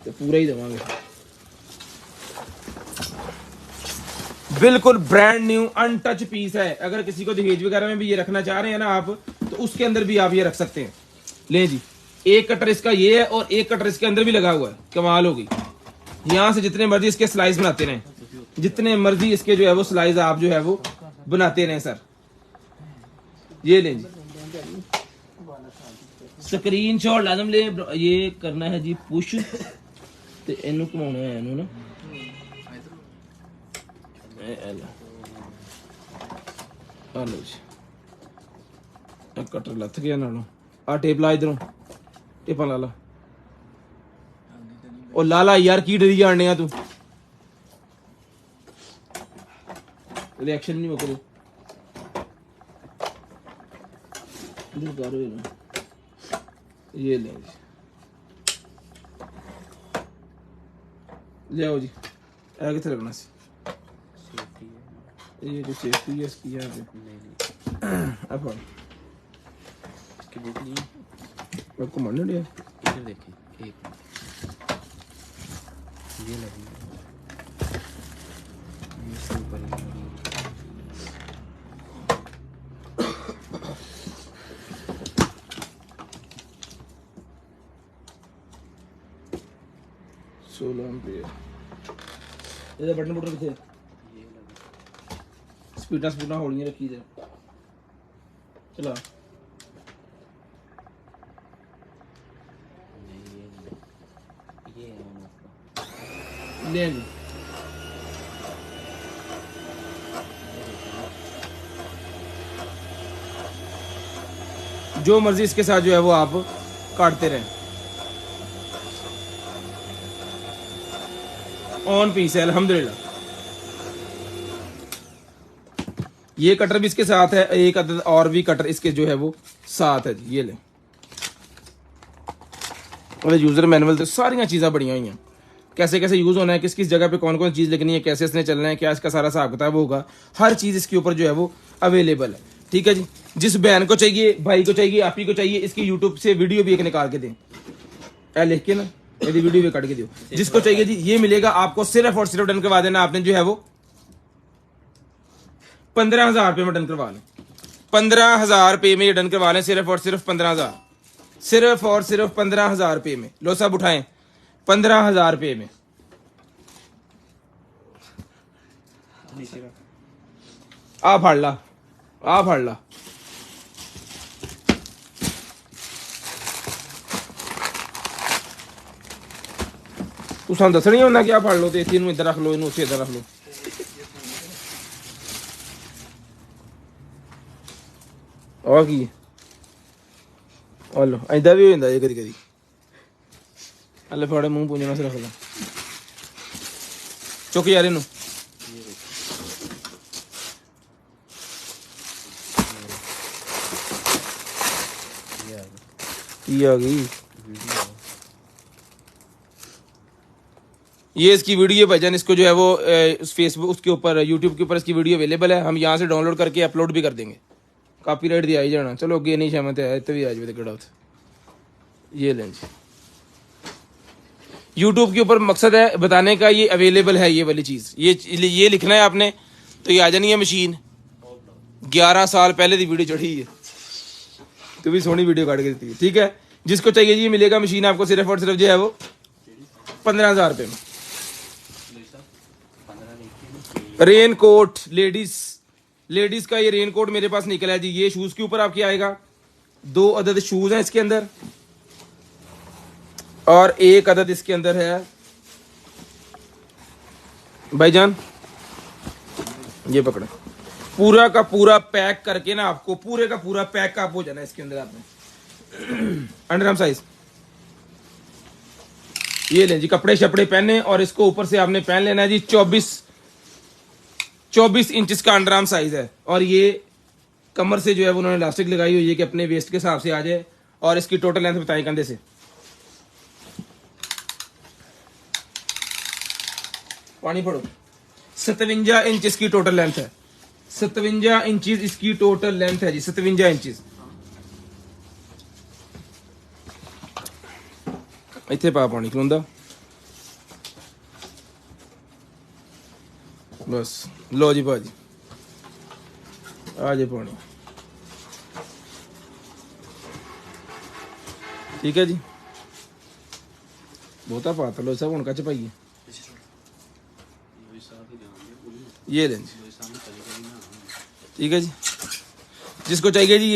तो पूरा ही देवांगे। बिल्कुल ब्रांड न्यू अनटच पीस है। अगर किसी को दहेज वगैरह में भी ये रखना चाह रहे हैं ना आप, तो उसके अंदर भी आप ये रख सकते हैं। ले जी, एक कटर इसका ये है और एक कटर इसके अंदर भी लगा हुआ है। कमाल होगी। यहां से जितने मर्जी इसके स्लाइस बनाते रहे, जितने मर्जी इसके जो है वो स्लाइस आप जो है वो बनाते रहे सर। ये ले जी, स्क्रीनशॉट लाजम ले। ये करना है जी पुश, तो इनू घुमाना है इनू ना, हेलो जी, कटर लथ गया नालों। आ टेप ला इधरों, टेपा ला ला। ओ लाला यार की डरी जाने आ तू, रिएक्शन नहीं मुकर। ये ले जी, ले आओ जी। आ कितने लगना सी? ये जो सेफ्टी है इसकी यहाँ पे अब आपको मारने दिया। इधर देखें, एक मिनट, ये लगी, ये इसके ऊपर लगी। 16 एम्पीयर। ਇਹਦਾ ਬਟਨ ਬਟਨ ਕਿੱਥੇ? ये लगा, ਸਪੀਡਾਂ ਹੌਲੀਆਂ ਰੱਖੀ ਦੇ। ਚਲਾ नहीं ये है ऑन ऑफ का। ले जी। जो मर्जी इसके साथ जो है वो आप काटते रहें। ऑन पीस है अल्हम्दुलिल्लाह। ये कटर भी इसके साथ है, एक अदद और भी कटर इसके जो है वो साथ है जी। ये ले यूजर मैनुअल तो सारियां चीज़ें बढ़िया हुई हैं, कैसे कैसे यूज होना है, किस किस जगह पे कौन कौन चीज़ लिखनी है, कैसे इसने चलना है, क्या इसका सारा हिसाब किताब होगा, हर चीज़ इसके ऊपर जो है वो अवेलेबल है। ठीक है जी। जिस बहन को चाहिए, भाई को चाहिए, आप ही को चाहिए, इसकी यूट्यूब से वीडियो भी एक निकाल के दें, ऐ लिख के ना यदि वीडियो भी काट के दो। जिसको चाहिए जी ये मिलेगा आपको। सिर्फ और सिर्फ डन करवा देना आपने जो है वो 15,000 रुपये में डन करवा लें। 15,000 रुपये में ये डन करवा लें, सिर्फ और सिर्फ 15,000, सिर्फ और सिर्फ 15,000 रुपये में। लो सब उठाएं, 15,000 रुपये में। नीचे रख, आ फाड़ ला, आ फाड़ ला। तू सान दस नहीं होना क्या? फाड़ लो तो इनू इधर रख लो, इनू उसे इधर रख लो। और की लो ऐदा भी हो जाता है कदी कदी। अल्ले फाड़े मुंह पूंजना से रख लो। चुक यार इनू। ये आ गया, ये आ गई। वीडियो ये इसकी वीडियो भाईजान, इसको जो है वो फेसबुक उसके ऊपर यूट्यूब के ऊपर इसकी वीडियो अवेलेबल है। हम यहाँ से डाउनलोड करके अपलोड भी कर देंगे। कॉपीराइट दिया ही जाना। चलो अगे नहीं शमत है तो भी आ जाए कड़ा। ये लें जी, यूट्यूब के ऊपर मकसद है बताने का ये अवेलेबल है ये वाली चीज़। ये लिखना है आपने तो ये आ जानी है मशीन। 11 साल पहले की वीडियो चढ़ी है, तो भी सोहनी वीडियो काट के देती है। ठीक है। जिसको चाहिए जी मिलेगा मशीन आपको सिर्फ और सिर्फ जो है वो 15,000 रुपये में। रेन कोट लेडीज का ये रेन कोट मेरे पास निकला है जी। ये शूज के ऊपर आपके आएगा। 2 अदद शूज हैं इसके अंदर और 1 अदद इसके अंदर है भाईजान। ये पकड़े, पूरा का पूरा पैक करके ना आपको पूरे का पूरा पैक आप हो जाना इसके अंदर आपने। अंडरआर्म साइज ये लें जी। कपड़े शपड़े पहने और इसको ऊपर से आपने पहन लेना है जी। 24 इंच का अंडरआर्म साइज है। और ये कमर से जो है उन्होंने इलास्टिक लगाई हुई है कि अपने वेस्ट के हिसाब से आ जाए। और इसकी टोटल लेंथ बताएं कंधे से, पानी पड़ो। 57 इंच इसकी टोटल लेंथ है। 57 इंचज इसकी टोटल लेंथ है जी। 57 इंचज। इतने पा पानी खलोंदा बस। लो जी भाजी आ जाए पानी। ठीक है जी। बहुता पाता लो सब हूँ कच पाइए। ये लें जी। ठीक है जी। जिसको चाहिए जी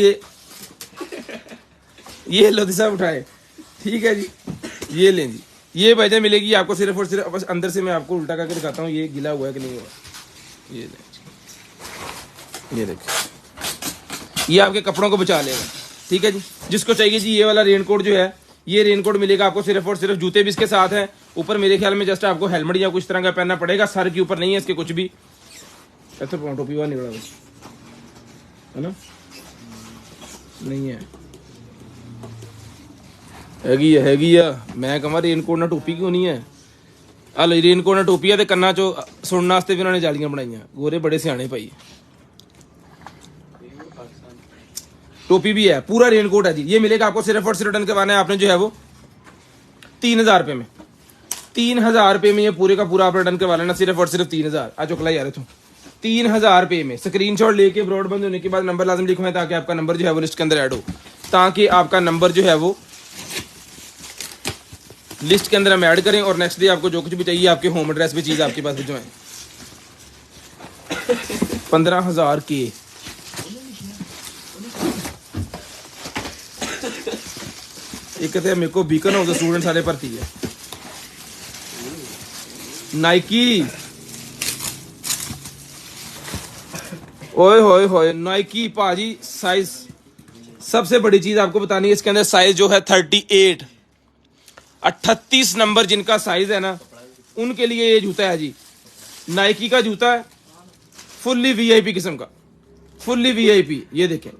ये लो सब उठाए। ठीक है जी। ये लें जी। ये भाईजान मिलेगी आपको सिर्फ और सिर्फ, बस अंदर से मैं आपको उल्टा करके दिखाता हूँ ये गिला हुआ है कि नहीं हुआ। ये लें जी। ये देखिए, ये आपके कपड़ों को बचा लेगा। ठीक है जी। जिसको चाहिए जी ये वाला रेनकोट जो है, ये रेनकोट मिलेगा आपको सिर्फ और सिर्फ। जूते भी इसके साथ हैं। ऊपर मेरे ख्याल में जस्ट आपको हेलमेट या कुछ तरह का पहनना पड़ेगा। सर के ऊपर नहीं है इसके कुछ भी। ऐसे टोपी हुआ निकला है ना, नहीं है हैगी आ। मैं कहा रेनकोट ना टोपी क्यों नहीं है? हल रेनकोट ना टोपी है, कन्ना चो सुनने वास्ते भी उन्होंने जालियां बनाई। गोरे बड़े सियाने भाई। टोपी भी है, पूरा रेनकोट है जी। ये मिलेगा आपको सिर्फ और सिर्फ डन करवाना है आपने जो है वो 3,000 रुपये में, 3,000 रुपये में ये पूरे का पूरा आपने डन करवा लेना, सिर्फ और सिर्फ 3,000। आ चुकला यार तू 3,000 रुपये में। स्क्रीनशॉट लेके ब्रॉडबैंड होने के बाद नंबर लाजम लिखवाएं ताकि आपका नंबर जो है वो लिस्ट के अंदर ऐड हो, ताकि आपका नंबर जो है वो लिस्ट के अंदर हम ऐड करें और नेक्स्ट डे आपको जो कुछ भी चाहिए आपके होम एड्रेस पे चीज आपके पास भिजवाएं। 15,000 के एक कहते हैं मेरे को बीकन ऑफ द स्टूडेंट सारे भर्ती है। नाइकी, ओए होए होए, नाइकी पाजी साइज, सबसे बड़ी चीज आपको बतानी है इसके अंदर साइज जो है 38, 38 नंबर जिनका साइज है ना उनके लिए ये जूता है जी। नाइकी का जूता है, फुल्ली वीआईपी किस्म का, फुल्ली वीआईपी। ये देखें,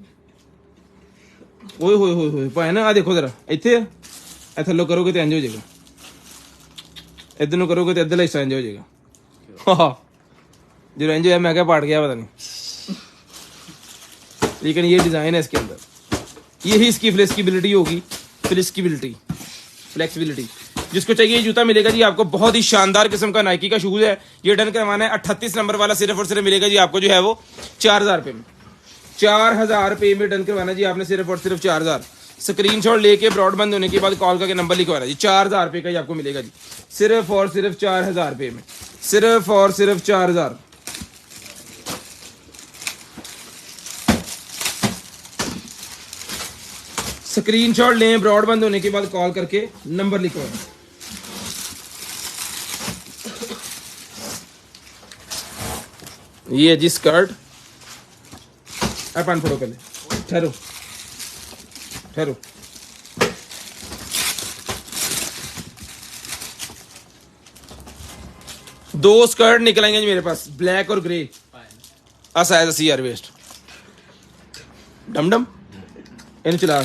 ओए होए होए होए पाए ना, आ देखो जरा इतने थल्लो करोगे तो इंज हो जाएगा, इधर नु करोगे तो इधर हिस्सा इंज हो जाएगा। हाँ जो इंज है मैं क्या पाट गया पता नहीं, लेकिन ये डिजाइन है इसके अंदर, यही इसकी फ्लेक्सिबिलिटी होगी, फ्लेक्सिबिलिटी। जिसको चाहिए जूता मिलेगा जी आपको, बहुत ही शानदार किस्म का नाइकी का शूज है। ये डन करवाना है 38 नंबर वाला, सिर्फ और सिर्फ मिलेगा जी आपको जो है वो 4,000 रुपये में, 4,000 रुपये में डन करवाना जी आपने, सिर्फ और सिर्फ 4,000। स्क्रीनशॉट लेके ब्रॉडबैंड होने के बाद कॉल करके नंबर लिखवाना जी, 4,000 रुपये का ही आपको मिलेगा जी, सिर्फ और सिर्फ 4,000 रुपये में, सिर्फ और सिर्फ 4,000। स्क्रीनशॉट लें, ब्रॉडबैंड होने के बाद कॉल करके नंबर लिखवाएं। ये है जी स्कर्ट, अपन फोटो पहले, ठहरो ठहरो, दो स्कर्ट निकलेंगे जी मेरे पास, ब्लैक और ग्रे, साइज 80 यार वेस्ट। डम डम इन चला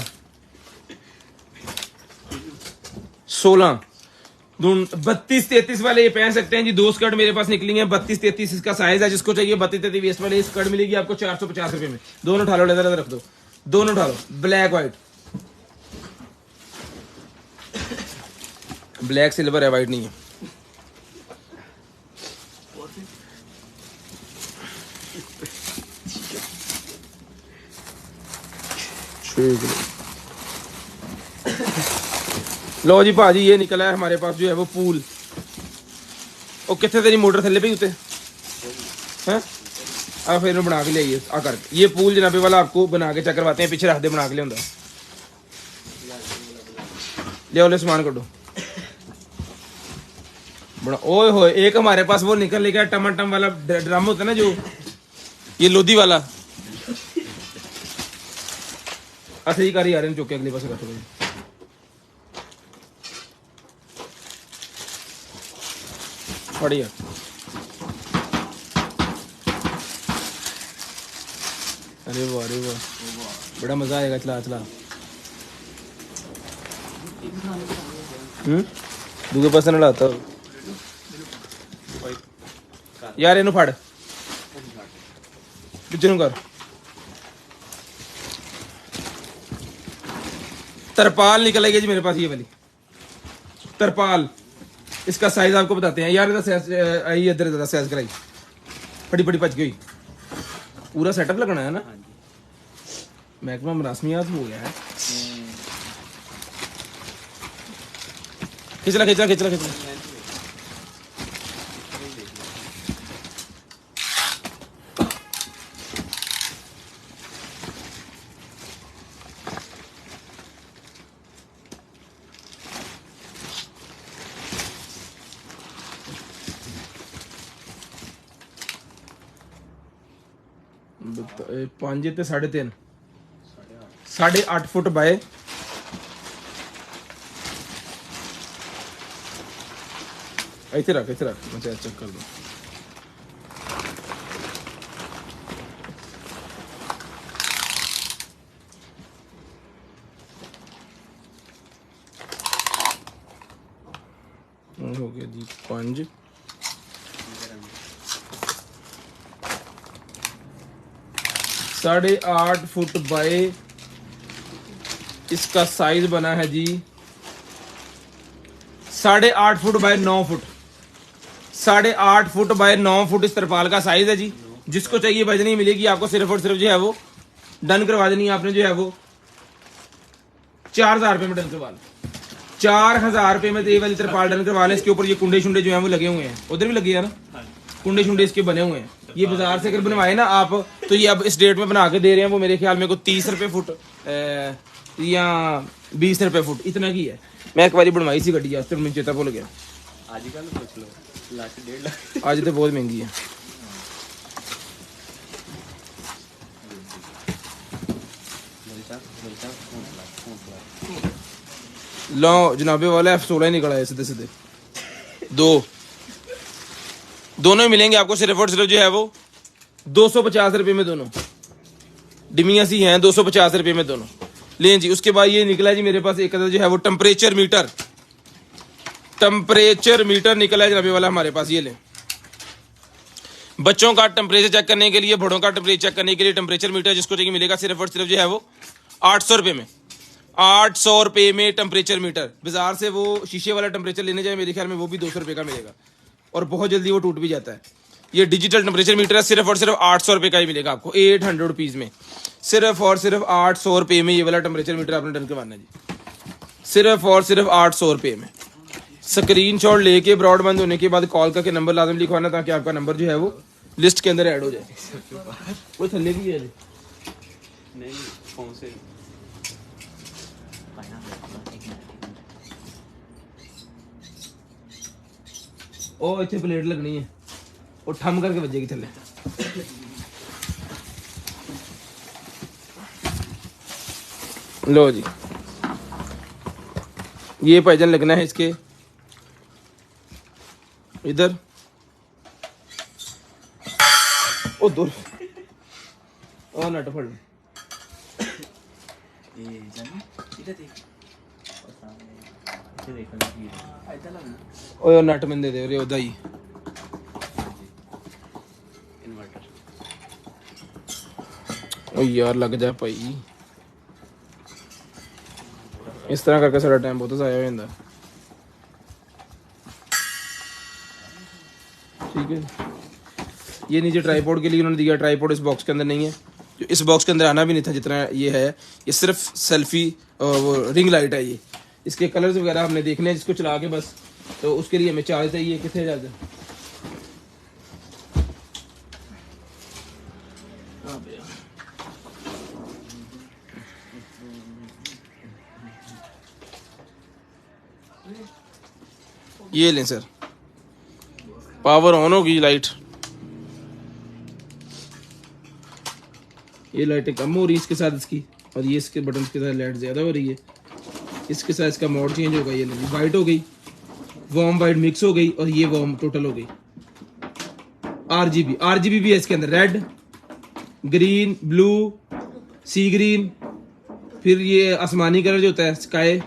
16 32-33 वाले ये पहन सकते हैं जी। दो स्कर्ट मेरे पास निकली हैं, 32-33 इसका साइज है। जिसको चाहिए 32-33 वेस्ट वाले स्कर्ट मिलेगी आपको 450 रुपए में। दोनों उठा लो, लेदर रख दो, दोनों उठा लो, ब्लैक व्हाइट, ब्लैक सिल्वर है, व्हाइट नहीं है। लो जी भाजी, ये निकला है हमारे पास जो है वो पूल। और कितने तेरी मोटर थले पे उते हैं, आप फिर बना के ले आ कर। ये पूल जनाबे वाला आपको बना के चेक करवाते हैं, पीछे रख दे बना के लिया ले सामान कटो बड़ा। ओए होए, एक हमारे पास वो निकल लेगा टमाटम वाला ड्रम होता है ना, जो ये लोधी वाला। अच्छा ही कर यार, चौके अगले पास रखो। बढ़िया, अरे वाह अरे वाह, बड़ा मजा आएगा। चला चला दूसरे पास ना लाता यार, इनू फड़ पिछे कर। तरपाल निकलेगी जी मेरे पास, ये वाली तरपाल। इसका साइज आपको बताते हैं यार, इधर साइज कराई, बड़ी बड़ी पच गई। पूरा सेटअप लगना है ना, मैक्सिमम रस्मियात हो गया है। खिंचला खिंचला खिंचला खिंचला, पांच ते 3.5 8.5 फुट बाय ऐसे रख मैं चेक कर दो। हो गया जी 5 8.5 फुट बाय, इसका साइज बना है जी 8.5 foot by 9 foot, 8.5 foot by 9 foot इस तरपाल का साइज है जी। जिसको चाहिए भजनी मिलेगी आपको सिर्फ और सिर्फ जो है वो डन करवा देनी है आपने जो है वो 4000 रुपए में डन करवा लो। 4000 रुपए में तो ये वाली तरपाल डन करवा लें। इसके ऊपर ये कुंडे शुंडे जो है वो लगे हुए हैं, उधर भी लगे हैं ना कुंडे शुंडे इसके बने हुए हैं। ये बाजार से अगर बनवाए ना आप तो ये अब इस डेट में बना के दे रहे हैं वो मेरे ख्याल में को 30 रुपए फुट या 20 रुपए फुट इतना की है। मैं एक बारी बनवाई सी गड्डी आज तो मुझे चेता भूल गया। आजकल सोच लो लाख 1.5 लाख आज तो बहुत महंगी है। लो जनाबे वाला F16 ही निकला है सीधे सीधे। दोनों ही मिलेंगे आपको सिर्फ और सिर्फ जो है वो 250 रुपए में दोनों डिमिया सी हैं 250 रुपए में दोनों लें जी। उसके बाद ये निकला है जी मेरे पास एक जो है वो टेम्परेचर मीटर निकला है जनाबे वाला हमारे पास। ये लें बच्चों का टेम्परेचर चेक करने के लिए, बड़ों का टेम्परेचर चेक करने के लिए टेम्परेचर मीटर जिसको चाहिए मिलेगा सिर्फ और सिर्फ जो है वो 800 रुपए में। 800 रुपए में टेम्परेचर मीटर। बाजार से वो शीशे वाला टेम्परेचर लेने जाए मेरे ख्याल में वो भी 200 रुपए का मिलेगा और बहुत जल्दी वो टूट भी जाता है। ये डिजिटल टेम्परेचर मीटर है, सिर्फ और सिर्फ 800 रुपए का ही मिलेगा आपको 800 रुपीज में। सिर्फ और सिर्फ 800 रुपए में ये वाला टेम्परेचर मीटर आपने डन करवाना है जी। सिर्फ और सिर्फ 800 रुपए में। स्क्रीनशॉट लेके ब्रॉडबैंड होने के बाद कॉल करके नंबर लाजम लिखवाना ताकि आपका नंबर जो है वो लिस्ट के अंदर ऐड हो जाए। वो थल्ले भी है नहीं फोन से ओ इतने प्लेट लगनी है और ठम करके बजेगी थल्ले। लो जी ये पैजन लगना है इसके इधर। ओ दूर ओ नट फड़ ये जाना इधर देख और सामने इधर देखना इधर लगना ओ नट में दे रे ओदा ही इन्वर्टर। ओ यार लग जा भाई। इस तरह करके सारा टाइम बहुत ज़ाया हो जाता। ठीक है ये नीचे ट्राईपोड के लिए उन्होंने दिया। ट्राईपोड इस बॉक्स के अंदर नहीं है, जो इस बॉक्स के अंदर आना भी नहीं था जितना ये है। ये सिर्फ सेल्फी वो रिंग लाइट है। ये इसके कलर्स वगैरह हमने देखने हैं जिसको चला के बस, तो उसके लिए हमें चार्ज चाहिए। कितने चार्ज है? ये लें सर, पावर ऑन होगी लाइट। ये लाइटें कम हो रही है इसके साथ इसकी, और ये इसके बटन के साथ लाइट ज़्यादा हो रही है। इसके साथ इसका मोड चेंज होगा। ये नहीं वाइट हो गई, वार्म वाइट मिक्स हो गई, और ये वार्म टोटल हो गई। आरजीबी भी है इसके अंदर, रेड, ग्रीन, ब्लू, सी ग्रीन, फिर ये आसमानी कलर जो होता है स्काई,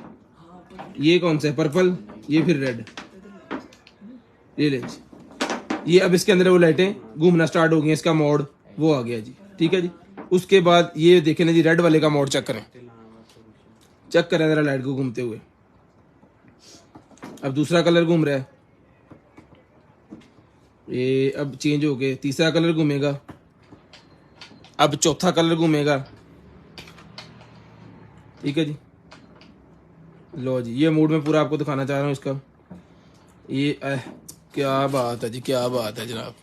ये कौन सा है पर्पल, ये फिर रेड। ये ले जी, ये अब इसके अंदर वो लाइटें घूमना स्टार्ट हो गई। इसका मोड वो आ गया जी। ठीक है जी। उसके बाद ये देखें ना जी, रेड वाले का मोड चेक करें, चेक करें जरा लाइट को घूमते हुए। अब दूसरा कलर घूम रहा है, ये अब चेंज हो गए, तीसरा कलर घूमेगा, अब चौथा कलर घूमेगा। ठीक है जी। लो जी, ये मूड में पूरा आपको दिखाना चाह रहा हूँ इसका। ये क्या बात है जी, क्या बात है जनाब।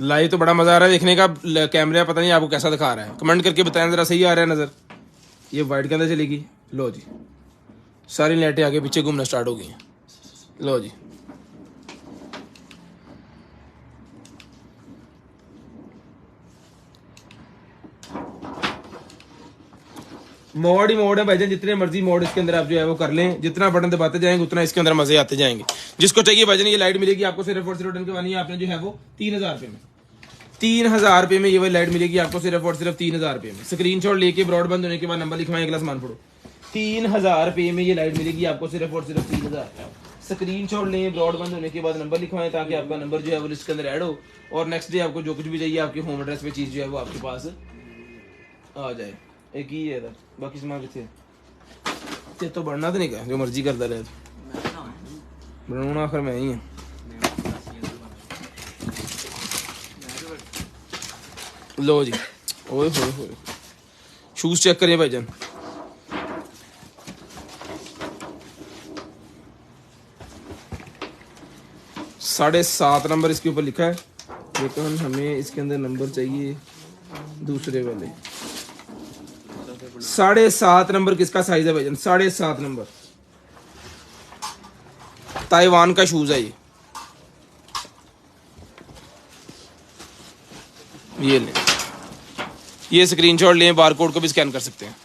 लाइव तो बड़ा मजा आ रहा है देखने का। कैमरा पता नहीं आपको कैसा दिखा रहा है, कमेंट करके बताएं जरा, सही आ रहा है नजर। ये वाइट के अंदर चलेगी। लो जी, सारी लाइटें आगे पीछे घूमना स्टार्ट हो गई हैं। लो जी, मोड ही मोड है भाईजान। जितने मर्जी मोड इसके अंदर आप जो है वो कर लें, जितना बटन दबाते जाएंगे उतना इसके अंदर मजे आते जाएंगे। जिसको चाहिए भाईजान ये लाइट मिलेगी आपको सिर्फ और सिर्फ डन करवानी है आपने जो है वो 3000 रुपए में। 3000 रुपए में ये वाली लाइट मिलेगी आपको सिर्फ और सिर्फ 3000 रुपए में। स्क्रीनशॉट लेके ब्रॉडबैंड होने के बाद नंबर लिखवाएं, अगला सामान पढ़ो। 3000 रुपए में ये लाइट मिलेगी आपको सिर्फ और सिर्फ 3000। स्क्रीनशॉट लें, ब्रॉडबैंड होने के बाद नंबर लिखवाएं ताकि आपका नंबर जो है वो लिस्ट के अंदर ऐड हो, और नेक्स्ट डे आपको जो कुछ भी चाहिए आपके होम एड्रेस पे चीज जो है वो आपके पास आ जाए। एक ही है, बाकी सामान कितने ते तो बढ़ना तो नहीं कहा जो मर्जी करता रहे बनाना आखिर मैं ही हूँ। लो जी ओए होए होए शूज चेक करिए भाईजान। .7.5 नंबर इसके ऊपर लिखा है, लेकिन हमें इसके अंदर नंबर चाहिए दूसरे वाले। 7.5 नंबर किसका साइज है भाईजान? 7.5 नंबर ताइवान का शूज है ये लें, ये स्क्रीनशॉट लें, बारकोड को भी स्कैन कर सकते हैं।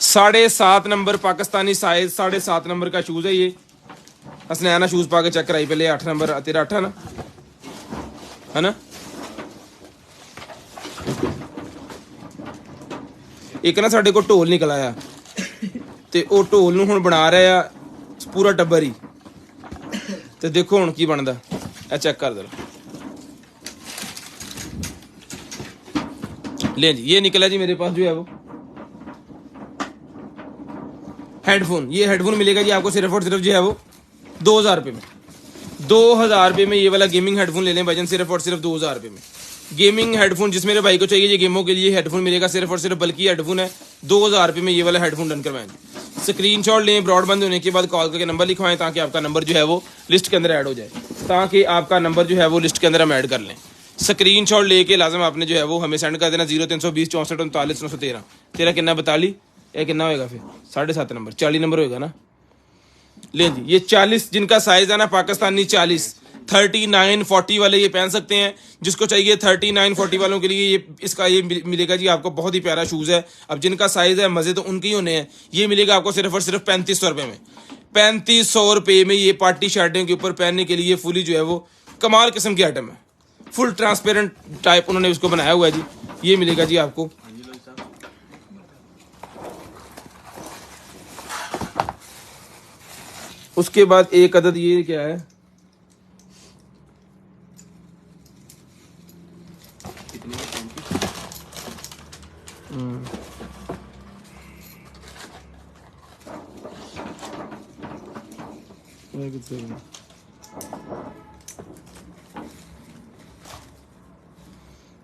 7.5 नंबर पाकिस्तानी साइज 7.5 नंबर का शूज है ये। हसनैना शूज पा के चेक कराई पहले। 8 नंबर तेरा 8 है ना, है ना? एक ना साडे को ढोल निकल आया ते ओ ढोल नूं हुण बना रहा है पूरा टब्बर ही। ते देखो हुण की बनदा, ए चेक कर दो। ले जी ये निकला जी मेरे पास जो है वो हेडफोन। ये हेडफोन मिलेगा जी आपको सिर्फ और सिर्फ जो है वो 2000 रुपये में। 2000 रुपये में ये वाला गेमिंग हेडफोन ले लें भाईजान, सिर्फ और सिर्फ 2000 रुपये में। गेमिंग हेडफोन जिस मेरे भाई को चाहिए ये गेमों के लिए हेडफोन मिलेगा सिर्फ और सिर्फ, बल्कि हेडफोन है 2000 रुपये में ये वाला हेडफोन डन करवाएं। स्क्रीनशॉट लें, ब्रॉडबैंड होने के बाद कॉल करके नंबर लिखवाएं ताकि आपका नंबर जो है वो लिस्ट के अंदर ऐड हो जाए, ताकि आपका नंबर जो है वो लिस्ट के अंदर हम ऐड कर लें। स्क्रीनशॉट लेके लाजम आपने जो है वो हमें सेंड कर देना 0320 64 39 913। तेरा कितना 42 या कितना होएगा फिर 7.5 नंबर 40 नंबर होएगा ना। ले जी ये 40 जिनका साइज है ना पाकिस्तानी 40 39 40 वाले ये पहन सकते हैं। जिसको चाहिए 39 40 वालों के लिए ये इसका ये मिलेगा जी आपको, बहुत ही प्यारा शूज़ है। अब जिनका साइज है मज़े तो उनके ही होने हैं। ये मिलेगा आपको सिर्फ और सिर्फ 3500 रुपये में। 3500 रुपये में ये पार्टी शर्टें के ऊपर पहनने के लिए फुली जो है वो कमाल किस्म की आइटम है। फुल ट्रांसपेरेंट टाइप उन्होंने उसको बनाया हुआ है जी। ये मिलेगा जी आपको उसके बाद एक अदद ये क्या है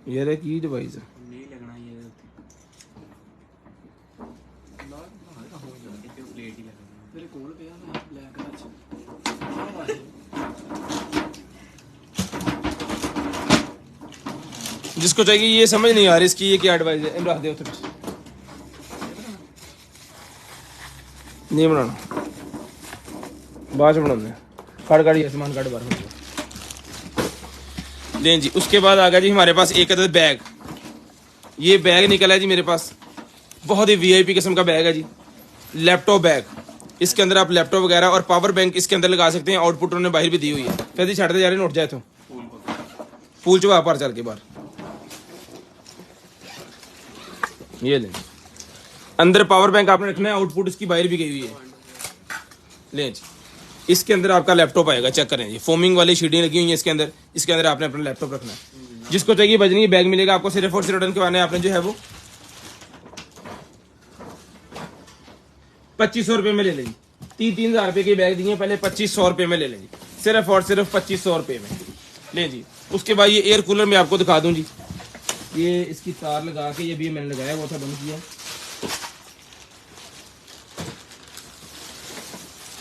यार की डिवाइस है नहीं लगना ये प्लेट ही लगना तेरे कोल पे ना ब्लैक कलर जिसको चाहिए ये समझ नहीं आ रही इसकी ये क्या एडवाइस है। रख दे उधर नहीं बनाना बाद में बनाने काट काट ये सामान काट बाहर लें जी। उसके बाद आ गया जी हमारे पास एक अदद बैग। ये बैग निकला है जी मेरे पास, बहुत ही वीआईपी किस्म का बैग है जी। लैपटॉप बैग, इसके अंदर आप लैपटॉप वगैरह और पावर बैंक इसके अंदर लगा सकते हैं। आउटपुट उन्होंने बाहर भी दी हुई है। फिर छाड़ते जा रहे नोट जाए तो पूल चुका पार चल के बाहर ये लें। अंदर पावर बैंक आपने रखना है, आउटपुट इसकी बाहर भी गई हुई है। लें जी इसके अंदर आपका लैपटॉप आएगा, चेक करें जी। फोमिंग वाली शीटें लगी हुई है इसके अंदर। इसके अंदर आपने अपना लैपटॉप रखना है। जिसको चाहिए बजनी बैग मिलेगा आपको सिर्फ और सिर्फ रिटर्न करवाने आपने जो है वो 2500 रुपये में ले लेंगे। 3,000 रुपये के बैग दिए पहले 2500 रुपये में ले लेंगे, सिर्फ और सिर्फ 2500 रुपये में ले जी। उसके बाद ये एयर कूलर मैं आपको दिखा दूं जी। ये इसकी तार लगा के ये भी मैंने लगाया वो था बंद किया।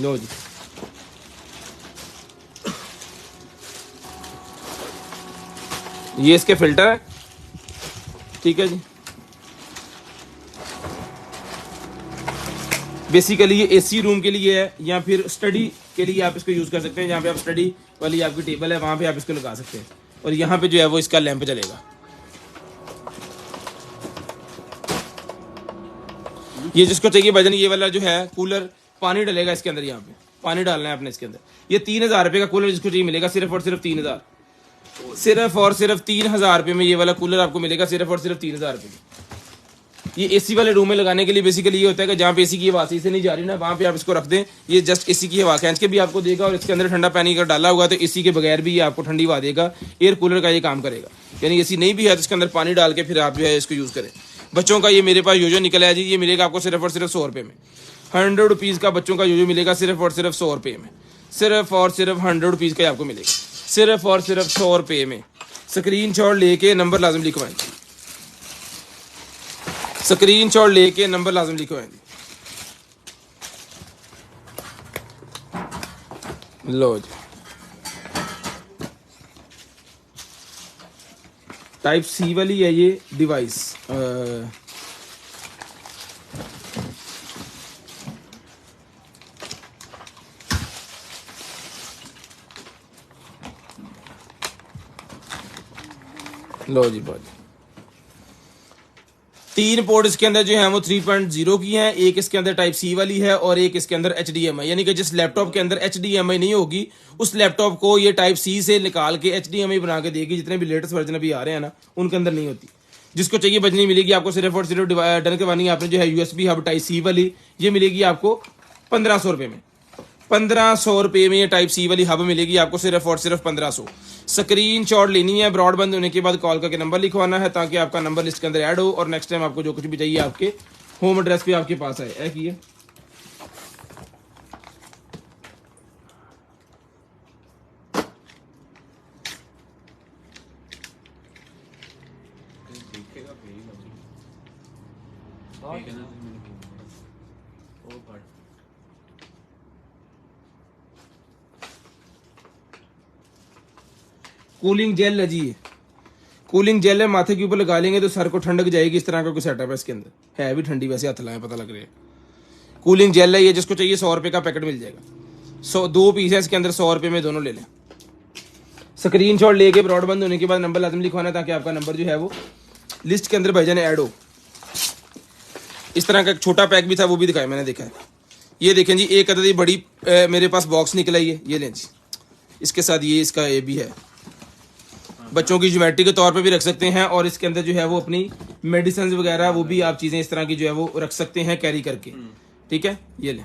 लो जी ये इसके फिल्टर है, ठीक है जी। बेसिकली ये एसी रूम के लिए है या फिर स्टडी के लिए आप इसको यूज कर सकते हैं। जहाँ पे आप स्टडी वाली आपकी टेबल है वहां पे आप इसको लगा सकते हैं। और यहाँ पे जो है वो इसका लैंप जलेगा। ये जिसको चाहिए भजन ये वाला जो है कूलर पानी डलेगा इसके अंदर। यहाँ पे पानी डालना है आपने इसके अंदर। ये 3,000 रुपये का कूलर जिसको चाहिए मिलेगा सिर्फ और सिर्फ 3,000। सिर्फ और सिर्फ 3,000 रुपये में ये वाला कूलर आपको मिलेगा सिर्फ और सिर्फ 3,000 रुपये में। ये एसी वाले रूम में लगाने के लिए बेसिकली ये होता है कि जहाँ पे एसी की हवा सही से नहीं जा रही ना वहाँ पे आप इसको रख दें। ये जस्ट एसी की हवा खींच के भी आपको देगा और इसके अंदर ठंडा पानी अगर डाला हुआ तो एसी के बगैर भी ये आपको ठंडी हवा देगा। एयर कूलर का ये काम करेगा। यानी एसी नहीं भी है तो इसके अंदर पानी डाल के फिर आप जो है इसको यूज़ करें। बच्चों का ये मेरे पास योजो निकला है जी, ये मिलेगा आपको सिर्फ और सिर्फ 100 रुपये में। 100 रुपीज़ का बच्चों का योजो मिलेगा सिर्फ और सिर्फ 100 रुपये में। सिर्फ और सिर्फ 100 रुपीज़ का आपको मिलेगा सिर्फ और सिर्फ 100 रुपये में। स्क्रीनशॉट लेके नंबर लाजम लिखवाएं, स्क्रीनशॉट लेके नंबर लाजम लिखवाएं। लो जी, टाइप सी वाली है ये डिवाइस। लो जी बाजी, 3 पोर्ट इसके अंदर जो है वो 3.0 की हैं, एक इसके अंदर टाइप सी वाली है और एक इसके अंदर HDMI, यानी कि जिस लैपटॉप के अंदर HDMI नहीं होगी उस लैपटॉप को ये टाइप सी से निकाल के HDMI बना के देगी। जितने भी लेटेस्ट वर्जन अभी आ रहे हैं ना उनके अंदर नहीं होती। जिसको चाहिए बजनी मिलेगी आपको सिर्फ और सिर्फ डन करवानी है आपने जो है USB हब टाइप सी वाली, ये मिलेगी आपको 1500 रुपये में। 1500 रुपये में ये टाइप सी वाली हब मिलेगी आपको सिर्फ और सिर्फ 1500। स्क्रीनशॉट लेनी है, ब्रॉडबैंड होने के बाद कॉल करके नंबर लिखवाना है ताकि आपका नंबर लिस्ट के अंदर ऐड हो और नेक्स्ट टाइम आपको जो कुछ भी चाहिए आपके होम एड्रेस पे आपके पास आए। एक ये कूलिंग जेल है जी, ये कूलिंग जेल है, माथे के ऊपर लगा लेंगे तो सर को ठंडक जाएगी। इस तरह का कोई सेटअप है इसके अंदर, है भी ठंडी वैसे हाथ लाए पता लग रहा है। कूलिंग जेल है ये, जिसको चाहिए 100 रुपये का पैकेट मिल जाएगा। 2 पीस है इसके अंदर, 100 रुपये में दोनों ले लें। स्क्रीनशॉट लेके ब्रॉडबैंड होने के बाद नंबर लाजम लिखवाना है ताकि आपका नंबर जो है वो लिस्ट के अंदर भाईजान ऐड हो। इस तरह का एक छोटा पैक भी था, वो भी दिखाया मैंने, देखा है। ये देखें जी, एक अददी बड़ी मेरे पास बॉक्स निकला ही है, ये लें जी। इसके साथ ये इसका ये भी है, बच्चों की ज्योमेट्री के तौर पे भी रख सकते हैं और इसके अंदर जो है वो अपनी मेडिसिन वगैरह वो भी आप चीज़ें इस तरह की जो है वो रख सकते हैं कैरी करके। ठीक है, ये लें।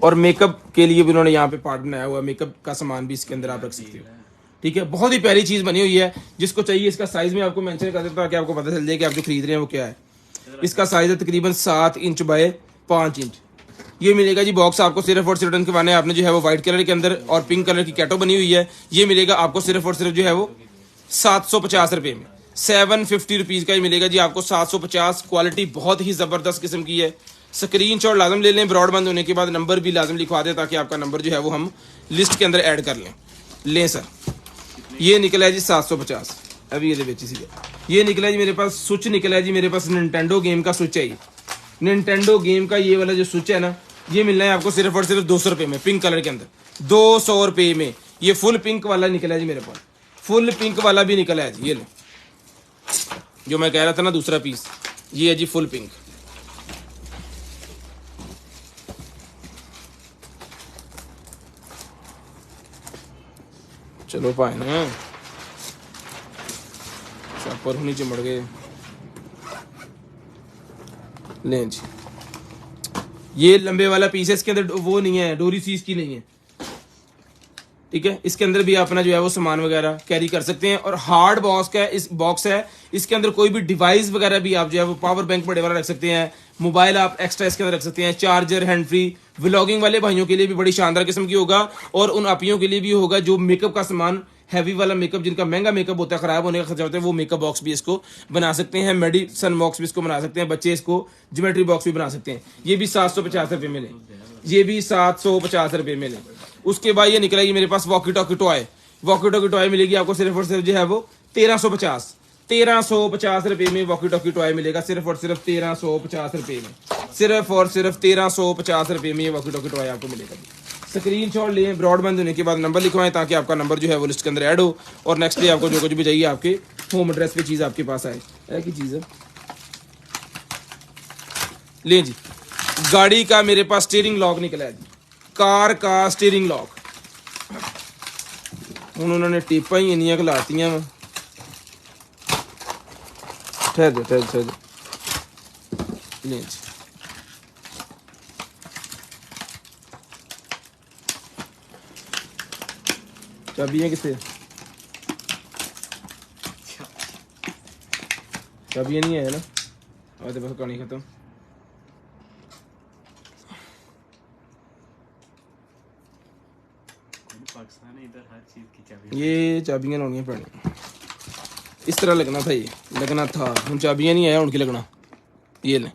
और मेकअप के लिए भी उन्होंने यहाँ पे पार्ट बनाया हुआ है, मेकअप का सामान भी इसके अंदर आप रख सकते हो। ठीक है, बहुत ही प्यारी चीज़ बनी हुई है। जिसको चाहिए इसका साइज़ में आपको मेंशन कर देता हूँ कि आपको पता चल जाए कि आप जो खरीद रहे हैं वो क्या है। इसका साइज़ है तकरीबन 7 इंच बाय 5 इंच। ये मिलेगा जी बॉक्स आपको सिर्फ और सिर्फ के बाने आपने जो है वो व्हाइट कलर के अंदर और पिंक कलर की कैटो बनी हुई है। ये मिलेगा आपको सिर्फ और सिर्फ जो है वो 750 रुपये में। 750 रुपीज़ का ही मिलेगा जी आपको 750। क्वालिटी बहुत ही ज़बरदस्त किस्म की है। स्क्रीनशॉट लाजम ले लें, ब्रॉडबैंड होने के बाद नंबर भी लाजम लिखवा दें ताकि आपका नंबर जो है वो हम लिस्ट के अंदर ऐड कर लें सर। ये निकला है जी 750। अभी ये बेची सी ये निकला है जी मेरे पास स्विच निकला है जी, मेरे पास निंटेंडो गेम का स्विच है। ये निंटेंडो गेम का ये वाला जो स्विच है ना, ये मिलना है आपको सिर्फ और सिर्फ 200 रुपये में, पिंक कलर के अंदर 200 रुपये में। ये फुल पिंक वाला निकला है जी मेरे पास, फुल पिंक वाला भी निकला है जी। ये ले जो मैं कह रहा था ना दूसरा पीस, ये है जी फुल पिंक। चलो भाई ना पर होनी चिमड़ गए लें जी। ये लंबे वाला पीस है, इसके अंदर वो नहीं है, डोरी सीज की नहीं है। ठीक है, इसके अंदर भी अपना जो है वो सामान वगैरह कैरी कर सकते हैं। और हार्ड बॉक्स है, इसके अंदर कोई भी डिवाइस वगैरह भी आप जो है वो पावर बैंक बड़े वाला रख सकते हैं, मोबाइल आप एक्स्ट्रा इसके अंदर रख सकते हैं, चार्जर, हैंड फ्री। व्लॉगिंग वाले भाइयों के लिए भी बड़ी शानदार किस्म की होगा और उन अपियों के लिए भी होगा जो मेकअप का सामान, हैवी वाला मेकअप, जिनका महंगा मेकअप होता है, खराब होने का खर्चा होता है, वो मेकअप बॉक्स भी इसको बना सकते हैं। मेडिसन बॉक्स भी इसको बना सकते हैं, बच्चे इसको ज्योमेट्री बॉक्स भी बना सकते हैं। ये भी 750 रुपये में लें, ये भी 750 रुपये में लें। उसके बाद ये निकला ये मेरे पास walkie talkie toy. Walkie talkie toy मिलेगी आपको सिर्फ और सिर्फ जो है वो 1350 रुपये में वॉकी टॉकी टॉय मिलेगा, सिर्फ और सिर्फ 1350 रुपये में। सिर्फ और सिर्फ 1350 रुपये में ये वॉकी टॉकी टॉय आपको मिलेगा। स्क्रीनशॉट लें, ब्रॉडबैंड होने के बाद नंबर लिखवाएं ताकि आपका नंबर जो है वो लिस्ट के अंदर ऐड हो और नेक्स्ट डे आपको जो कुछ भी चाहिए आपके होम एड्रेस पे चीज़ आपके पास आए। एक ही चीज़ है ले जी। गाड़ी का मेरे पास स्टीयरिंग लॉक निकला है जी, कार का स्टीयरिंग लॉक। उन्होंने टिप्पा ही इनिया खिलाती हैं। ठहर ले जी। चाबियां किसे चाबी नहीं है ना, और बस कहानी खत्म। पाकिस्तान है, इधर हर चीज की चाबी। ये चाबियां लानी पड़नी, इस तरह लगना था, ये लगना था। हम चाबियां नहीं आया उनकी लगना। ये ले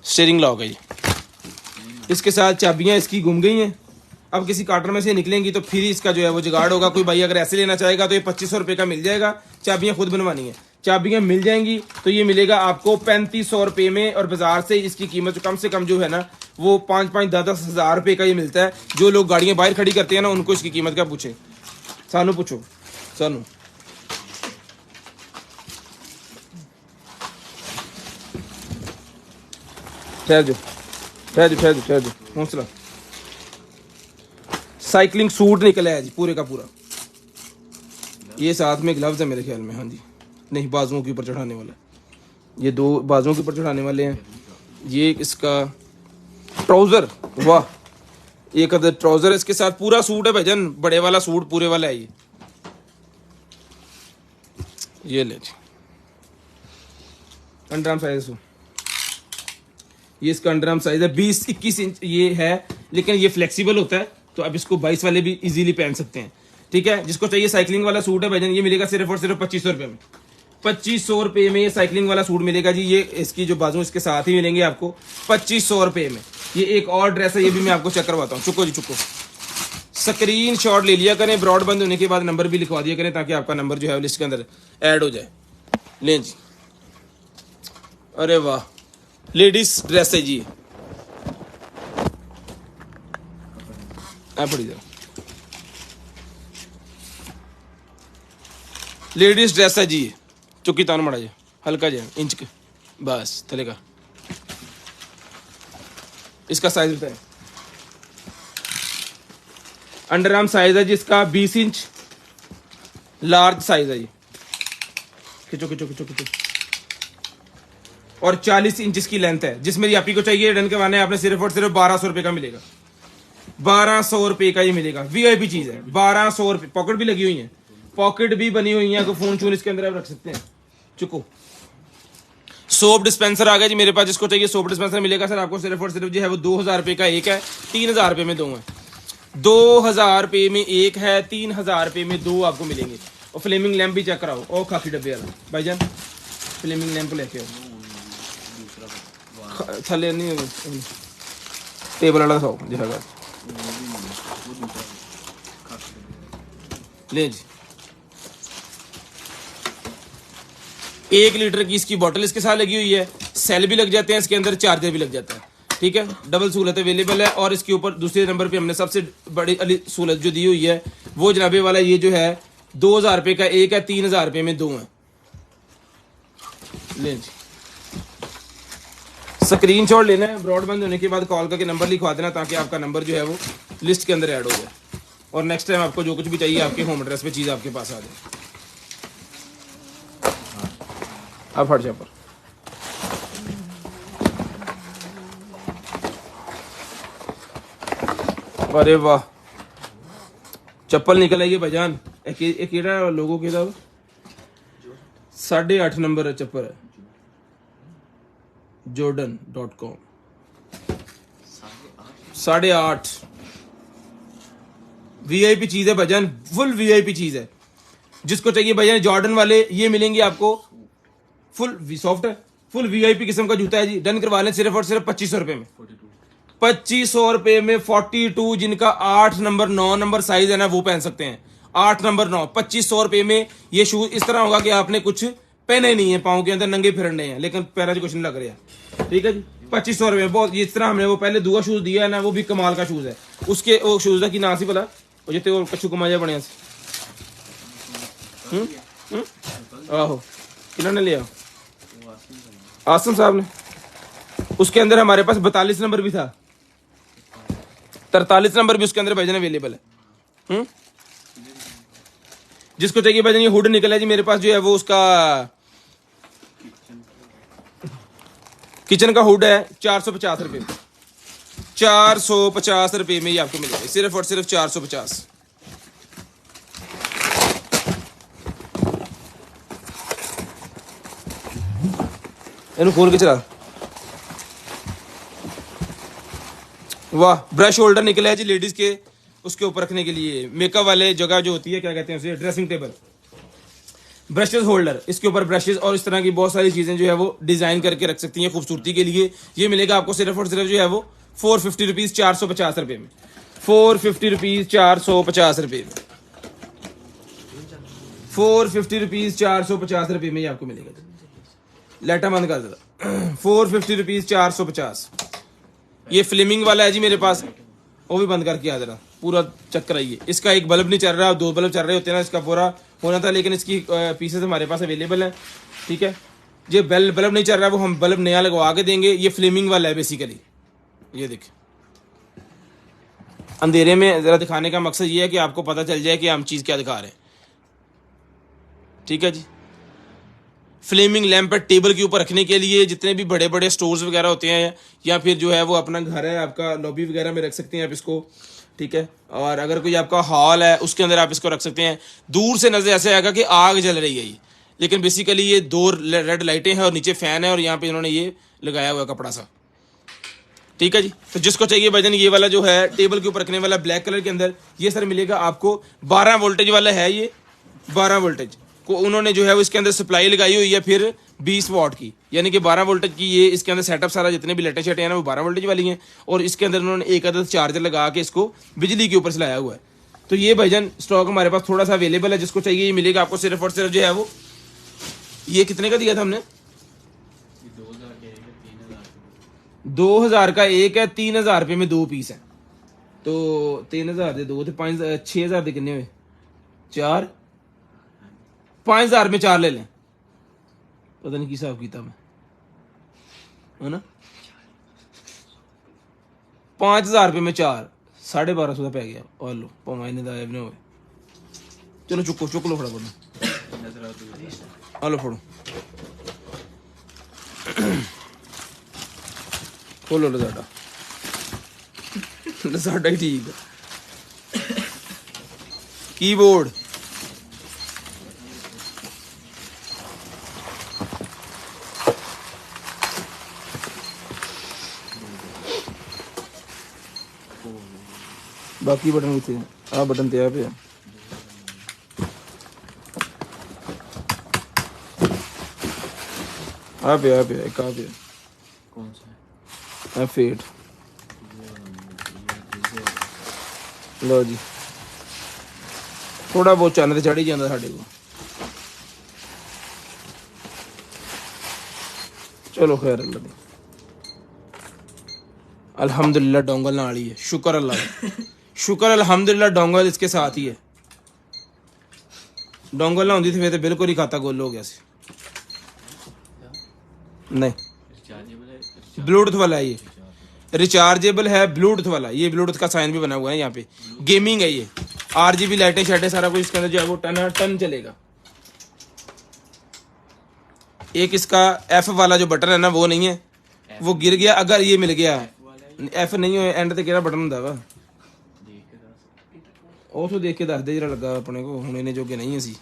स्टीयरिंग लॉक है ये, इसके साथ चाबियां इसकी गुम गई हैं। अब किसी कार्टर में से निकलेंगी तो फिर इसका जो है वो जुगाड़ होगा। कोई भाई अगर ऐसे लेना चाहेगा तो ये 2500 रुपये का मिल जाएगा। चाबियां खुद बनवानी है, चाबियां मिल जाएंगी तो ये मिलेगा आपको 3500 रुपये में। और बाजार से इसकी कीमत कम से कम जो है ना वो 5-5, 10-10 हज़ार रुपये का ये मिलता है। जो लोग गाड़ियां बाहर खड़ी करते हैं ना उनको इसकी कीमत क्या पूछे, सानू पूछो, सानू। ठहर जाओ, ठहर जाओ, ठहर जाओ, ठहर जाओ, हौसला। साइकिलिंग सूट निकला है जी पूरे का पूरा। ये साथ में ग्लव्स है मेरे ख्याल में, हाँ जी, नहीं बाजुओं के ऊपर चढ़ाने वाला, ये 2 बाजुओं के ऊपर चढ़ाने वाले हैं। ये इसका ट्राउजर, वाह, एक अदर ट्राउजर है इसके साथ। पूरा सूट है भाईजान, बड़े वाला सूट पूरे वाला है ये ले जी। अंडरआर्म साइज, ये इसका अंडरआर्म साइज है 20-21 इंच ये है, लेकिन ये फ्लेक्सिबल होता है तो अब इसको 22 वाले भी इजीली पहन सकते हैं। ठीक है, जिसको चाहिए साइकिलिंग वाला सूट है भाईजान, ये मिलेगा सिर्फ और सिर्फ 2500 रुपये में। 2500 रुपये में ये साइकिलिंग वाला सूट मिलेगा जी। ये इसकी जो बाजू इसके साथ ही मिलेंगे आपको 2500 रुपये में। ये एक और ड्रेस है, ये भी मैं आपको चेक करवाता हूँ। चुको जी चुको, स्क्रीन शॉट ले लिया करें, ब्रॉड बंद होने के बाद नंबर भी लिखवा दिया करें ताकि आपका नंबर जो है लिस्ट के अंदर ऐड हो जाए। लें जी, अरे वाह, लेडीज ड्रेस है जी। पड़ी जरा, लेडीज ड्रेस है जी। चुकी तान मड़ा जी, हल्का जाए इंच के बस थले का। इसका साइज बताए, अंडरआर्म साइज है जी इसका 20 इंच, लार्ज साइज है जी। खिंचो खिंचो खिंचो खिंचो। और 40 इंच इसकी लेंथ है। जिस मेरी आपी को चाहिए डन करवाने आपने सिर्फ और सिर्फ 1200 रुपये का मिलेगा। 1200 रुपये का ये मिलेगा, वीआईपी चीज है। 1200 रुपये, पॉकेट भी लगी हुई है, पॉकेट भी बनी हुई है, फोन चून इसके अंदर आप रख सकते हैं। चुको, सोप डिस्पेंसर आ गया जी मेरे पास। जिसको चाहिए सोप डिस्पेंसर मिलेगा सर आपको सिर्फ और सिर्फ जो है वो 2000 रुपये का एक है, 3000 रुपये में 2 है। 2000 रुपये में एक है, 3000 रुपये में 2 आपको मिलेंगे। और फ्लेमिंग लैंप भी चेक कराओ, और खाकी डब्बे वाला भाईजान फ्लेमिंग लैंप लेके आओ। थले नहीं टेबल वाला दिखाओ जी, है ले जी। 1 लीटर की इसकी बोतल इसके साथ लगी हुई है, सेल भी लग जाते हैं इसके अंदर, चार्जर भी लग जाता है। ठीक है, डबल सहूलत अवेलेबल है। और इसके ऊपर दूसरे नंबर पे हमने सबसे बड़ी सहूलत जो दी हुई है वो जनाबे वाला ये जो है 2000 रुपये का एक है, 3000 रुपये में 2 है। ले जी, स्क्रीनशॉट लेना है, ब्रॉडबैंड होने के बाद कॉल करके नंबर लिखवा देना ताकि आपका नंबर जो है वो लिस्ट के अंदर ऐड हो जाए। और नेक्स्ट टाइम आपको जो कुछ भी चाहिए आपके होम एड्रेस पे चीज़ आपके पास आ जाए। आप हट जा पर अरे वाह, चप्पल निकल आई है भाईजान। एक लोगों के 8.5 नंबर चप्पल है, jordan.com 8.5 वीआईपी चीज है भाईजान, फुल वीआईपी चीज है। जिसको चाहिए भाईजान जॉर्डन वाले ये मिलेंगे आपको, फुल सॉफ्ट है, फुल वीआईपी किस्म का जूता है जी। डन करवा लें सिर्फ और सिर्फ 2500 रुपए में। 2500 रुपए में 42 जिनका 8 नंबर 9 नंबर साइज है ना वो पहन सकते हैं। 8 नंबर 9 2500 रुपए में ये शूज इस तरह होगा कि आपने कुछ पहने नहीं है, पाँव के अंदर नंगे फिरने हैं लेकिन पैरा कुछ नहीं लग रहा है। ठीक है जी, 2500 रुपए बहुत। इस तरह हमने वो पहले दूसरा शूज दिया है ना, वो भी कमाल का शूज है। उसके वो शूज की नाम सी पता जितने वो कच्चू कमाया बने आहो किन्होंने लिया, आसम साहब ने। उसके अंदर हमारे पास 42 नंबर भी था, 43 नंबर भी उसके अंदर भाईजान अवेलेबल है। जिसको चाहिए भाईजान ये हुड निकला है जी मेरे पास जो है वो उसका किचन का हुड है 450 रुपए, 450 रुपए में ये आपको मिलेगा, सिर्फ और सिर्फ 450। इन्हें खोल के चला। वाह, ब्रश होल्डर निकला है जी लेडीज के उसके ऊपर रखने के लिए, मेकअप वाले जगह जो होती है, क्या कहते हैं उसे, ड्रेसिंग टेबल। ब्रशेस होल्डर, इसके ऊपर ब्रशेस और इस तरह की बहुत सारी चीजें जो है वो डिजाइन करके रख सकती हैं खूबसूरती के लिए। ये मिलेगा आपको सिर्फ और सिर्फ जो है वो 450 रुपीज, 450 रुपए में। 450 रुपीज, 450 रुपए में। 450 रुपीज, 450 रुपए में ये आपको मिलेगा। लाइटा बंद कर देता। 450 रुपीज, 450। ये फ्लेमिंग वाला है जी मेरे पास, वो भी बंद करके आ जरा, पूरा चक्कर आइए। इसका एक बल्ब नहीं चल रहा, 2 बल्ब चल रहे होते हैं ना, इसका पूरा होना था, लेकिन इसकी पीसेस हमारे पास अवेलेबल है। ठीक है, ये बल्ब नहीं चल रहा, वो हम बल्ब नया लगवा के देंगे। ये फ्लेमिंग वाला है बेसिकली। ये देखिए, अंधेरे में जरा दिखाने का मकसद ये है कि आपको पता चल जाए कि हम चीज़ क्या दिखा रहे हैं। ठीक है जी, फ्लेमिंग लैंप है टेबल के ऊपर रखने के लिए। जितने भी बड़े बड़े स्टोर्स वगैरह होते हैं, या फिर जो है वो अपना घर है आपका, लॉबी वगैरह में रख सकते हैं आप इसको। ठीक है, और अगर कोई आपका हॉल है उसके अंदर आप इसको रख सकते हैं। दूर से नजर ऐसे आएगा कि आग जल रही है ये, लेकिन बेसिकली ये 2 रेड लाइटें हैं और नीचे फैन है और यहाँ पे इन्होंने ये लगाया हुआ है कपड़ा सा। ठीक है जी, तो जिसको चाहिए भाईजान ये वाला जो है टेबल के ऊपर रखने वाला ब्लैक कलर के अंदर, ये सर मिलेगा आपको 12 वोल्टेज वाला है। ये 12 वोल्टेज को उन्होंने जो है वो इसके अंदर सप्लाई लगाई हुई है, फिर 20 वाट की, यानी कि 12 वोल्टेज की ये इसके अंदर सेटअप सारा, जितने भी लाइटें शेटें हैं ना वो 12 वोल्टेज वाली हैं। और इसके अंदर उन्होंने एक अदद चार्जर लगा के इसको बिजली के ऊपर से लाया हुआ है। तो ये भाईजान स्टॉक हमारे पास थोड़ा सा अवेलेबल है, जिसको चाहिए ये मिलेगा आपको सिर्फ और सिर्फ जो है वो, ये कितने का दिया था हमने? 2000 का एक है, 3000 रुपये में 2 पीस है। तो 3000 दे 2 थे 5, 6000 दे कितने हुए? 4, 5000 में 4 ले लें, पता नहीं किस हिसाब किया मैं, है ना। 5000 रुपये में 4, 1250 का पै गया। और लो पमाइने दा एवने होए, चलो चुको चुक लो, फड़ा बोलो, लो फड़ो, खोलो लो साडा, साडा ही ठीक है। कीबोर्ड, बाकी बटन भी थे, आ बटन ते पे आ पे एक आ पे कौन सा है? F8। लो जी, थोड़ा बहुत चंद चढ़ ही जाता साढ़े को। चलो खैर अल्लाह दी, अल्हम्दुलिल्लाह डोंगल ना आली है, शुक्र अल्लाह का। शुक्र अल्हम्दुलिल्लाह डोंगल इसके साथ ही है। डोंगल ना होती थी फिर तो बिल्कुल ही खाता गोल हो गया सी। नहीं, ब्लूटूथ वाला है ये, रिचार्जेबल है, ब्लूटूथ वाला। ये ब्लूटूथ का साइन भी बना हुआ है यहाँ पे, गेमिंग है ये, RGB लाइटें शाइटें सारा कुछ इसके अंदर जो है वो टन चलेगा। एक इसका F वाला जो बटन है ना वो नहीं है, वो गिर गया। अगर ये मिल गया, F नहीं हो एंड ते केड़ा बटन ਹੁੰਦਾ ਵਾ ਉਹ ਤੋਂ ਦੇਖ ਕੇ ਦੱਸ ਦੇ ਜਿਹੜਾ ਲੱਗਾ ਆਪਣੇ ਕੋ, ਹੁਣ ਇਹਨੇ ਜੋਗੇ ਨਹੀਂ ਅਸੀਂ।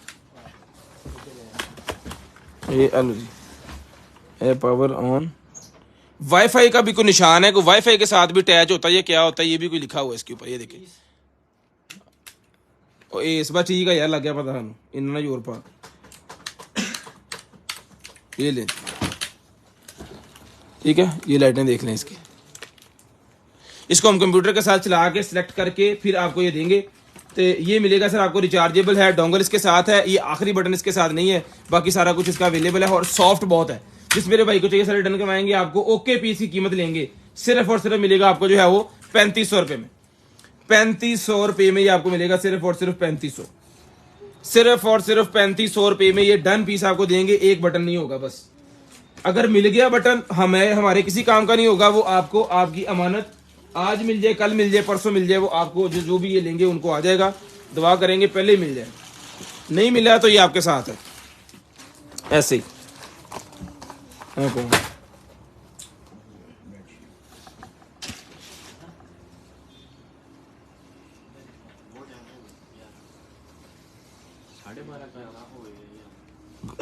ये आलू जी, ये पावर ऑन। वाईफाई का भी कोई निशान है, कोई वाईफाई के साथ भी अटैच होता है, ये क्या होता है ये भी कोई लिखा हुआ है इसके ऊपर, ये देखिए। और इस बार ठीक है यार, लग गया पता सानू, इन्ना जोर पा। ये ले, ठीक है, ये लाइटें देख लें इसकी। इसको हम कंप्यूटर के साथ चला के सिलेक्ट करके फिर आपको ये देंगे। तो ये मिलेगा सर आपको, रिचार्जेबल है, डोंगल इसके साथ है, ये आखिरी बटन इसके साथ नहीं है, बाकी सारा कुछ इसका अवेलेबल है और सॉफ्ट बहुत है। जिस मेरे भाई को चाहिए सर रिटर्न करवाएंगे आपको। ओके पीस की कीमत लेंगे सिर्फ और सिर्फ मिलेगा आपको जो है वो 3500 रुपये में। 3500 रुपये में ये आपको मिलेगा सिर्फ और सिर्फ 3500, सिर्फ और सिर्फ 3500 रुपये में ये डन पीस आपको देंगे। एक बटन नहीं होगा बस, अगर मिल गया बटन हमारे किसी काम का नहीं होगा, वो आपको आपकी अमानत आज मिल जाए, कल मिल जाए, परसों मिल जाए, वो आपको जो भी ये लेंगे उनको आ जाएगा। दुआ करेंगे पहले ही मिल जाए, नहीं मिला तो ये आपके साथ है ऐसे ही।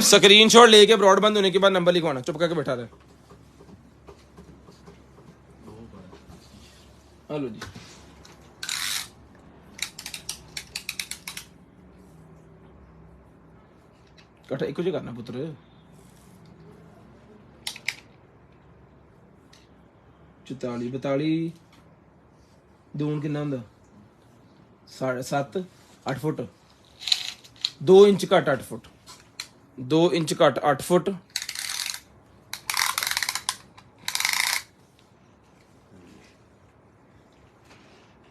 स्क्रीनशॉट लेके ब्रॉडबैंड होने के बाद नंबर लिखवाना, चुप करके बैठा रहे। हेलो जी, कट्ठा इको जी करना पुत्र। 44 42 दून कितना हुंदा 7.5 8 फुट 2 इंच घट 8 फुट 2 इंच घट 8 foot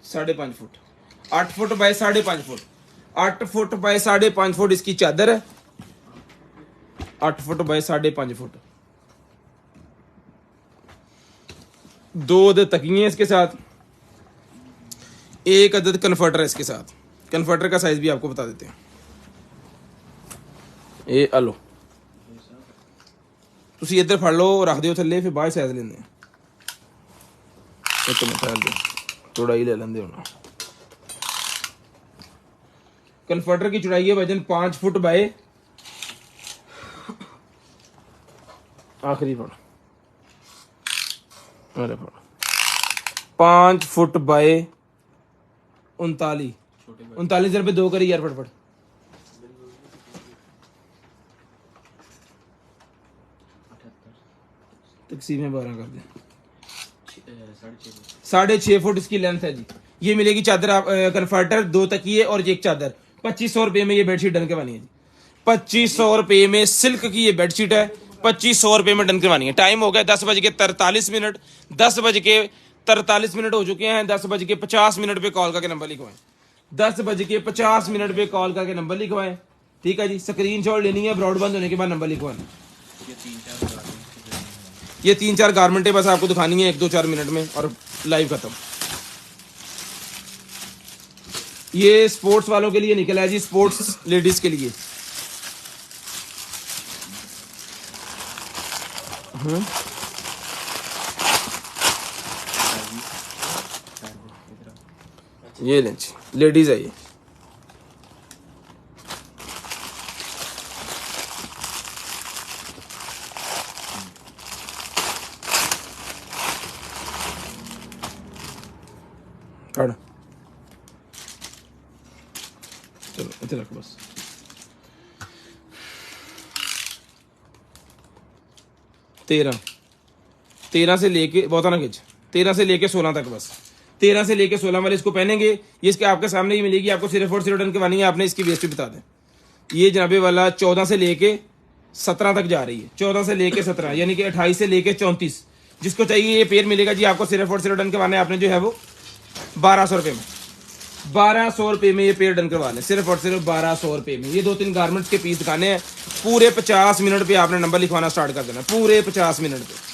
5.5 foot 8 foot by 5.5 foot 8 foot by 5.5 foot इसकी चादर है। 8 फुट बाय 5.5 फुट 2 अदद तकिए इसके साथ, 1 अदद कन्वर्टर है इसके साथ। कन्वर्टर का साइज भी आपको बता देते हैं। ये आलो तुसी इधर फड़ लो, रख दियो थल्ले, फिर बाहर साइज लेंदे। एक मिनट ठहर दो, चौड़ाई ले लेंदे हुण। कन्वर्टर की चौड़ाई है वजन 5 फुट बाय आखिरी फड़, अरे फड़ 5 फुट बाय 39 39 रुपये 2 करी यार, फटफट। तकसीम में 12 कर दे। 6.5 फुट इसकी लेंथ है जी। ये मिलेगी चादर आप कन्वर्टर, 2 तकिए और एक चादर। 2500 रुपये में ये बेडशीट डन करवानी है जी। 2500 रुपये में सिल्क की ये बेडशीट है, 2500 रुपये में डन करवानी है। टाइम हो गया 10:43। 10:43 हो चुके हैं। 10:50 पे कॉल करके नंबर लिखवाएं। 10:50 पे कॉल करके नंबर लिखवाएं। ठीक है जी, स्क्रीनशॉट लेनी है, ब्रॉडबैंड होने के बाद नंबर लिखवाना। ये 3-4 गारमेंटें बस आपको दिखानी है 1-2-4 मिनट में और लाइव खत्म। ये स्पोर्ट्स वालों के लिए निकला है जी, स्पोर्ट्स लेडीज के लिए। ये लें जी, लेडीज है ये। काढ़ चलो इधर रख बस। तेरह से लेके बहुत ना खिंच, 13 से लेके 16 तक बस। 13 से लेके 16 वाले इसको पहनेंगे। ये इसके आपके सामने ही मिलेगी, आपको सिर्फ और सिर्फ डन करवानी है। आपने इसकी वेस्ट भी बता दें। ये जनाबे वाला 14 से लेके 17 तक जा रही है। 14 से लेके 17 यानी कि 28 से लेके 34 जिसको चाहिए ये पेयर मिलेगा जी। आपको सिर्फ और सिर्फ डन करवाना है। आपने जो है वो 1200 रुपये में, 1200 रुपये में ये पेयर डन करवा लें, सिर्फ और सिर्फ 1200 रुपये में। ये 2-3 गारमेंट्स के पीस दिखाने हैं। पूरे 50 मिनट पे आपने नंबर लिखवाना स्टार्ट कर देना, पूरे 50 मिनट पे।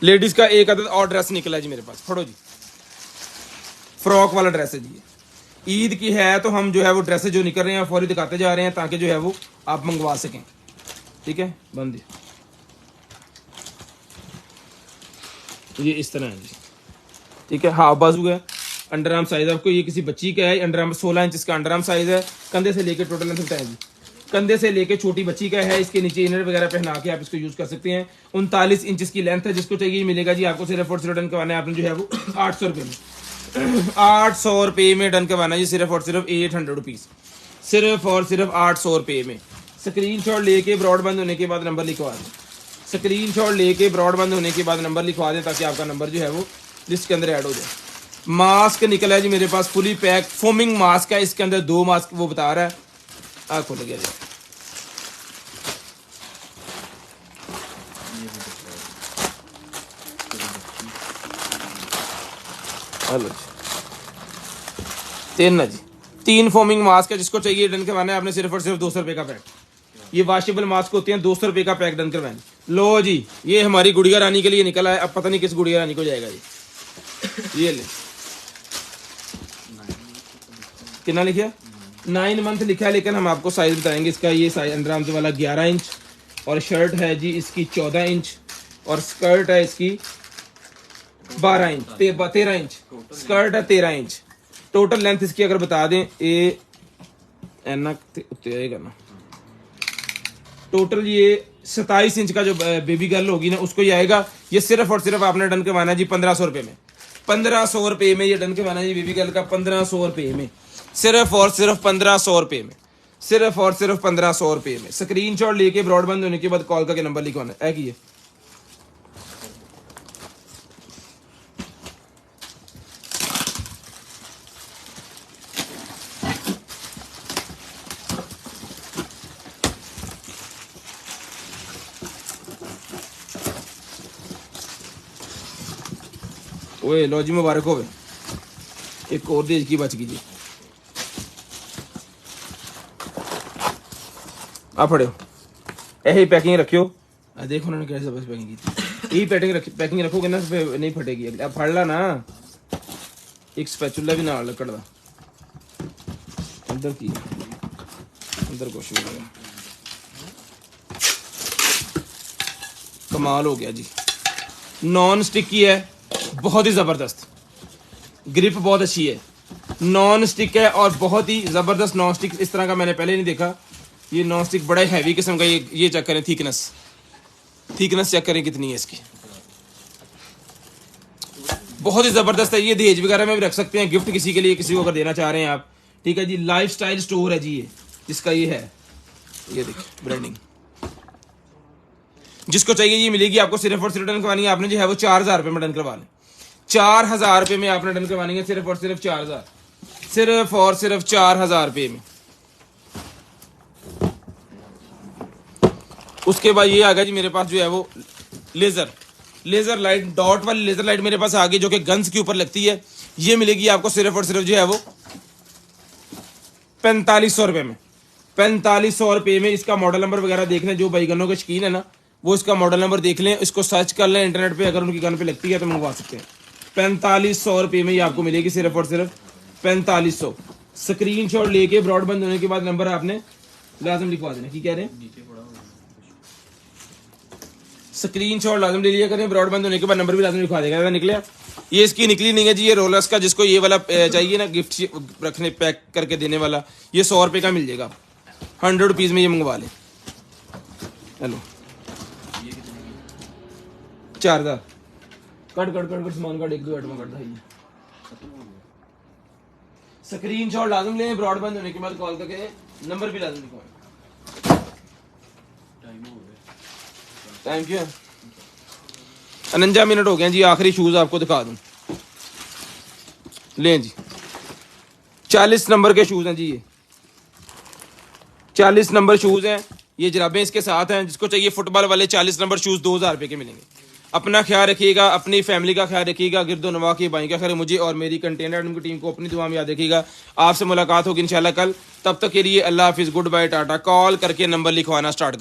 लेडीज का एक अदद और ड्रेस निकला है जी मेरे पास, फड़ो जी। फ्रॉक वाला ड्रेस है जी। ईद की है तो हम जो है वो ड्रेसेस जो निकल रहे हैं फौरी दिखाते जा रहे हैं ताकि जो है वो आप मंगवा सकें। ठीक है, बंद। ये इस तरह है जी। ठीक है, हाफ बाजू है, अंडर आर्म साइज आपको ये किसी बच्ची का है। अंडर आर्म 16 इंच इसका अंडर आर्म साइज है। कंधे से लेके टोटल लेंथ है जी, कंधे से लेके छोटी बच्ची का है। इसके नीचे इनर वगैरह पहना के आप इसको यूज कर सकते हैं। 39 इंच की लेंथ है। जिसको चाहिए मिलेगा जी। आपको सिर्फ और सिर्फ डन करवाना है आपने जो है वो 800 रुपये में। 800 रुपये में डन करवाना है जी, सिर्फ और सिर्फ 800 रुपीज, सिर्फ और सिर्फ 800 रुपये में। स्क्रीनशॉट लेके ब्रॉडबैंड होने के बाद नंबर लिखवा दें। स्क्रीनशॉट लेके ब्रॉडबैंड होने के बाद नंबर लिखवा दें ताकि आपका नंबर जो है वो लिस्ट के अंदर ऐड हो जाए। मास्क निकला है जी मेरे पास, फुली पैक फोमिंग मास्क है। इसके अंदर 2 मास्क वो बता रहा है। खोल गया जी। हेलो जी, 3 ना जी, 3 फोमिंग मास्क है। जिसको चाहिए डन करवाना है आपने सिर्फ और सिर्फ 200 रुपये का पैक। ये वॉशेबल मास्क होते हैं, 200 रुपये का पैक डन करवाना। लो जी, ये हमारी गुड़िया रानी के लिए निकला है। अब पता नहीं किस गुड़िया रानी को जाएगा ये ले। कितना लिखा? 9 मंथ लिखा है, लेकिन हम आपको साइज बताएंगे इसका। ये साइज अंडर आर्म्स वाला 11 इंच और शर्ट है जी इसकी 14 इंच और स्कर्ट है इसकी 12 इंच 13 इंच स्कर्ट है 13 इंच। टोटल लेंथ इसकी अगर बता दें ये एना उत्ते आएगा ना, टोटल ये 27 इंच का जो बेबी गर्ल होगी ना उसको ये आएगा। ये सिर्फ और सिर्फ आपने डन करवाना है जी 1500 रुपए में। 1500 रुपए में ये डन करवाना है जी बेबी गर्ल का, 1500 रुपए में, सिर्फ और सिर्फ 1500 रुपए में, सिर्फ और सिर्फ 1500 रुपए में। स्क्रीनशॉट लेके ब्रॉडबैंड होने के बाद कॉल करके नंबर लिखवाना है कि ओए लो जी मुबारक होवे, एक और देज की बच गई जी। आ फड़ो यही पैकिंग रखियो। देखो उन्होंने कैसे बस पैकिंग की थी। यही पैकिंग रखोगे ना नहीं फटेगी। अब फड़ ला ना, एक स्पैचुला भी ना लकड़ दा अंदर की, अंदर कुछ नहीं लगा। कमाल हो गया जी। नॉन स्टिक की है, बहुत ही जबरदस्त, ग्रिप बहुत अच्छी है, नॉन स्टिक है और बहुत ही जबरदस्त नॉन स्टिक। इस तरह का मैंने पहले नहीं देखा। ये नॉन स्टिक बड़ा हैवी किस्म का। ये चेक करें थिकनेस चेक करें कितनी है इसकी, बहुत ही जबरदस्त है। ये दहेज वगैरह में भी रख सकते हैं, गिफ्ट किसी के लिए, किसी को अगर देना चाह रहे हैं आप। ठीक है जी, लाइफ स्टाइल स्टोर है जी ये, जिसका ये है, ये देखिए ब्रांडिंग। जिसको चाहिए ये मिलेगी आपको। सिर्फ और सिर्फ डन करवानी है आपने जो है वो 4000 रुपए में डन करवा लें। 4000 रुपए में आपने डन करवानी है, सिर्फ और सिर्फ 4000, सिर्फ और सिर्फ 4000 रुपए में। उसके बाद ये आ गया जी मेरे पास जो है वो लेजर लाइट, डॉट वाली लेजर लाइट मेरे पास आ गई, जो कि गन्स के ऊपर लगती है। ये मिलेगी आपको सिर्फ और सिर्फ जो है वो 4500 रुपए में। 4500 रुपए में। इसका मॉडल नंबर वगैरह देख लें, जो भाई गनों के शौकीन है ना वो इसका मॉडल नंबर देख लें, इसको सर्च कर लें इंटरनेट पे, अगर उनकी गन पे लगती है तो मंगवा सकते हैं। 4500 रुपए में ये आपको मिलेगी, सिर्फ और सिर्फ 4500। स्क्रीनशॉट लेके ब्रॉडबैंड होने के बाद नंबर आपने लाजम लिखवा देना। की कह रहे हैं, स्क्रीनशॉट लाजम ले लिया करें, ब्रॉडबैंड होने के बाद नंबर भी लाजम लिखवा देगा। निकले ये इसकी निकली नहीं है जी, ये रोलर्स का, जिसको ये वाला चाहिए ना गिफ्ट रखने पैक करके देने वाला, ये 100 रुपए का मिल जाएगा। 100 रुपीज में ये मंगवा लें। हेलो 4000 कट सामान का 1-2 आइटम कट है। स्क्रीनशॉट लाजम लें, ब्रॉडबैंड होने के बाद कॉल करके नंबर भी लाजम लिखवाएं। टाइम क्यों 49 मिनट हो गए जी। आखिरी शूज आपको दिखा दूं, लें जी। 40 नंबर के शूज हैं जी, ये 40 नंबर शूज हैं। ये जराबें इसके साथ हैं। जिसको चाहिए फुटबॉल वाले 40 नंबर शूज 2000 रुपए के मिलेंगे। अपना ख्याल रखिएगा, अपनी फैमिली का ख्याल रखिएगा, गिरदो नवा की बाई का खैर, मुझे और मेरी कंटेनर टीम को अपनी दुआ में याद रखिएगा। आपसे मुलाकात होगी इंशाल्लाह कल। तब तक के लिए अल्लाह हाफिज, गुड बाय, टाटा। कॉल करके नंबर लिखवाना स्टार्ट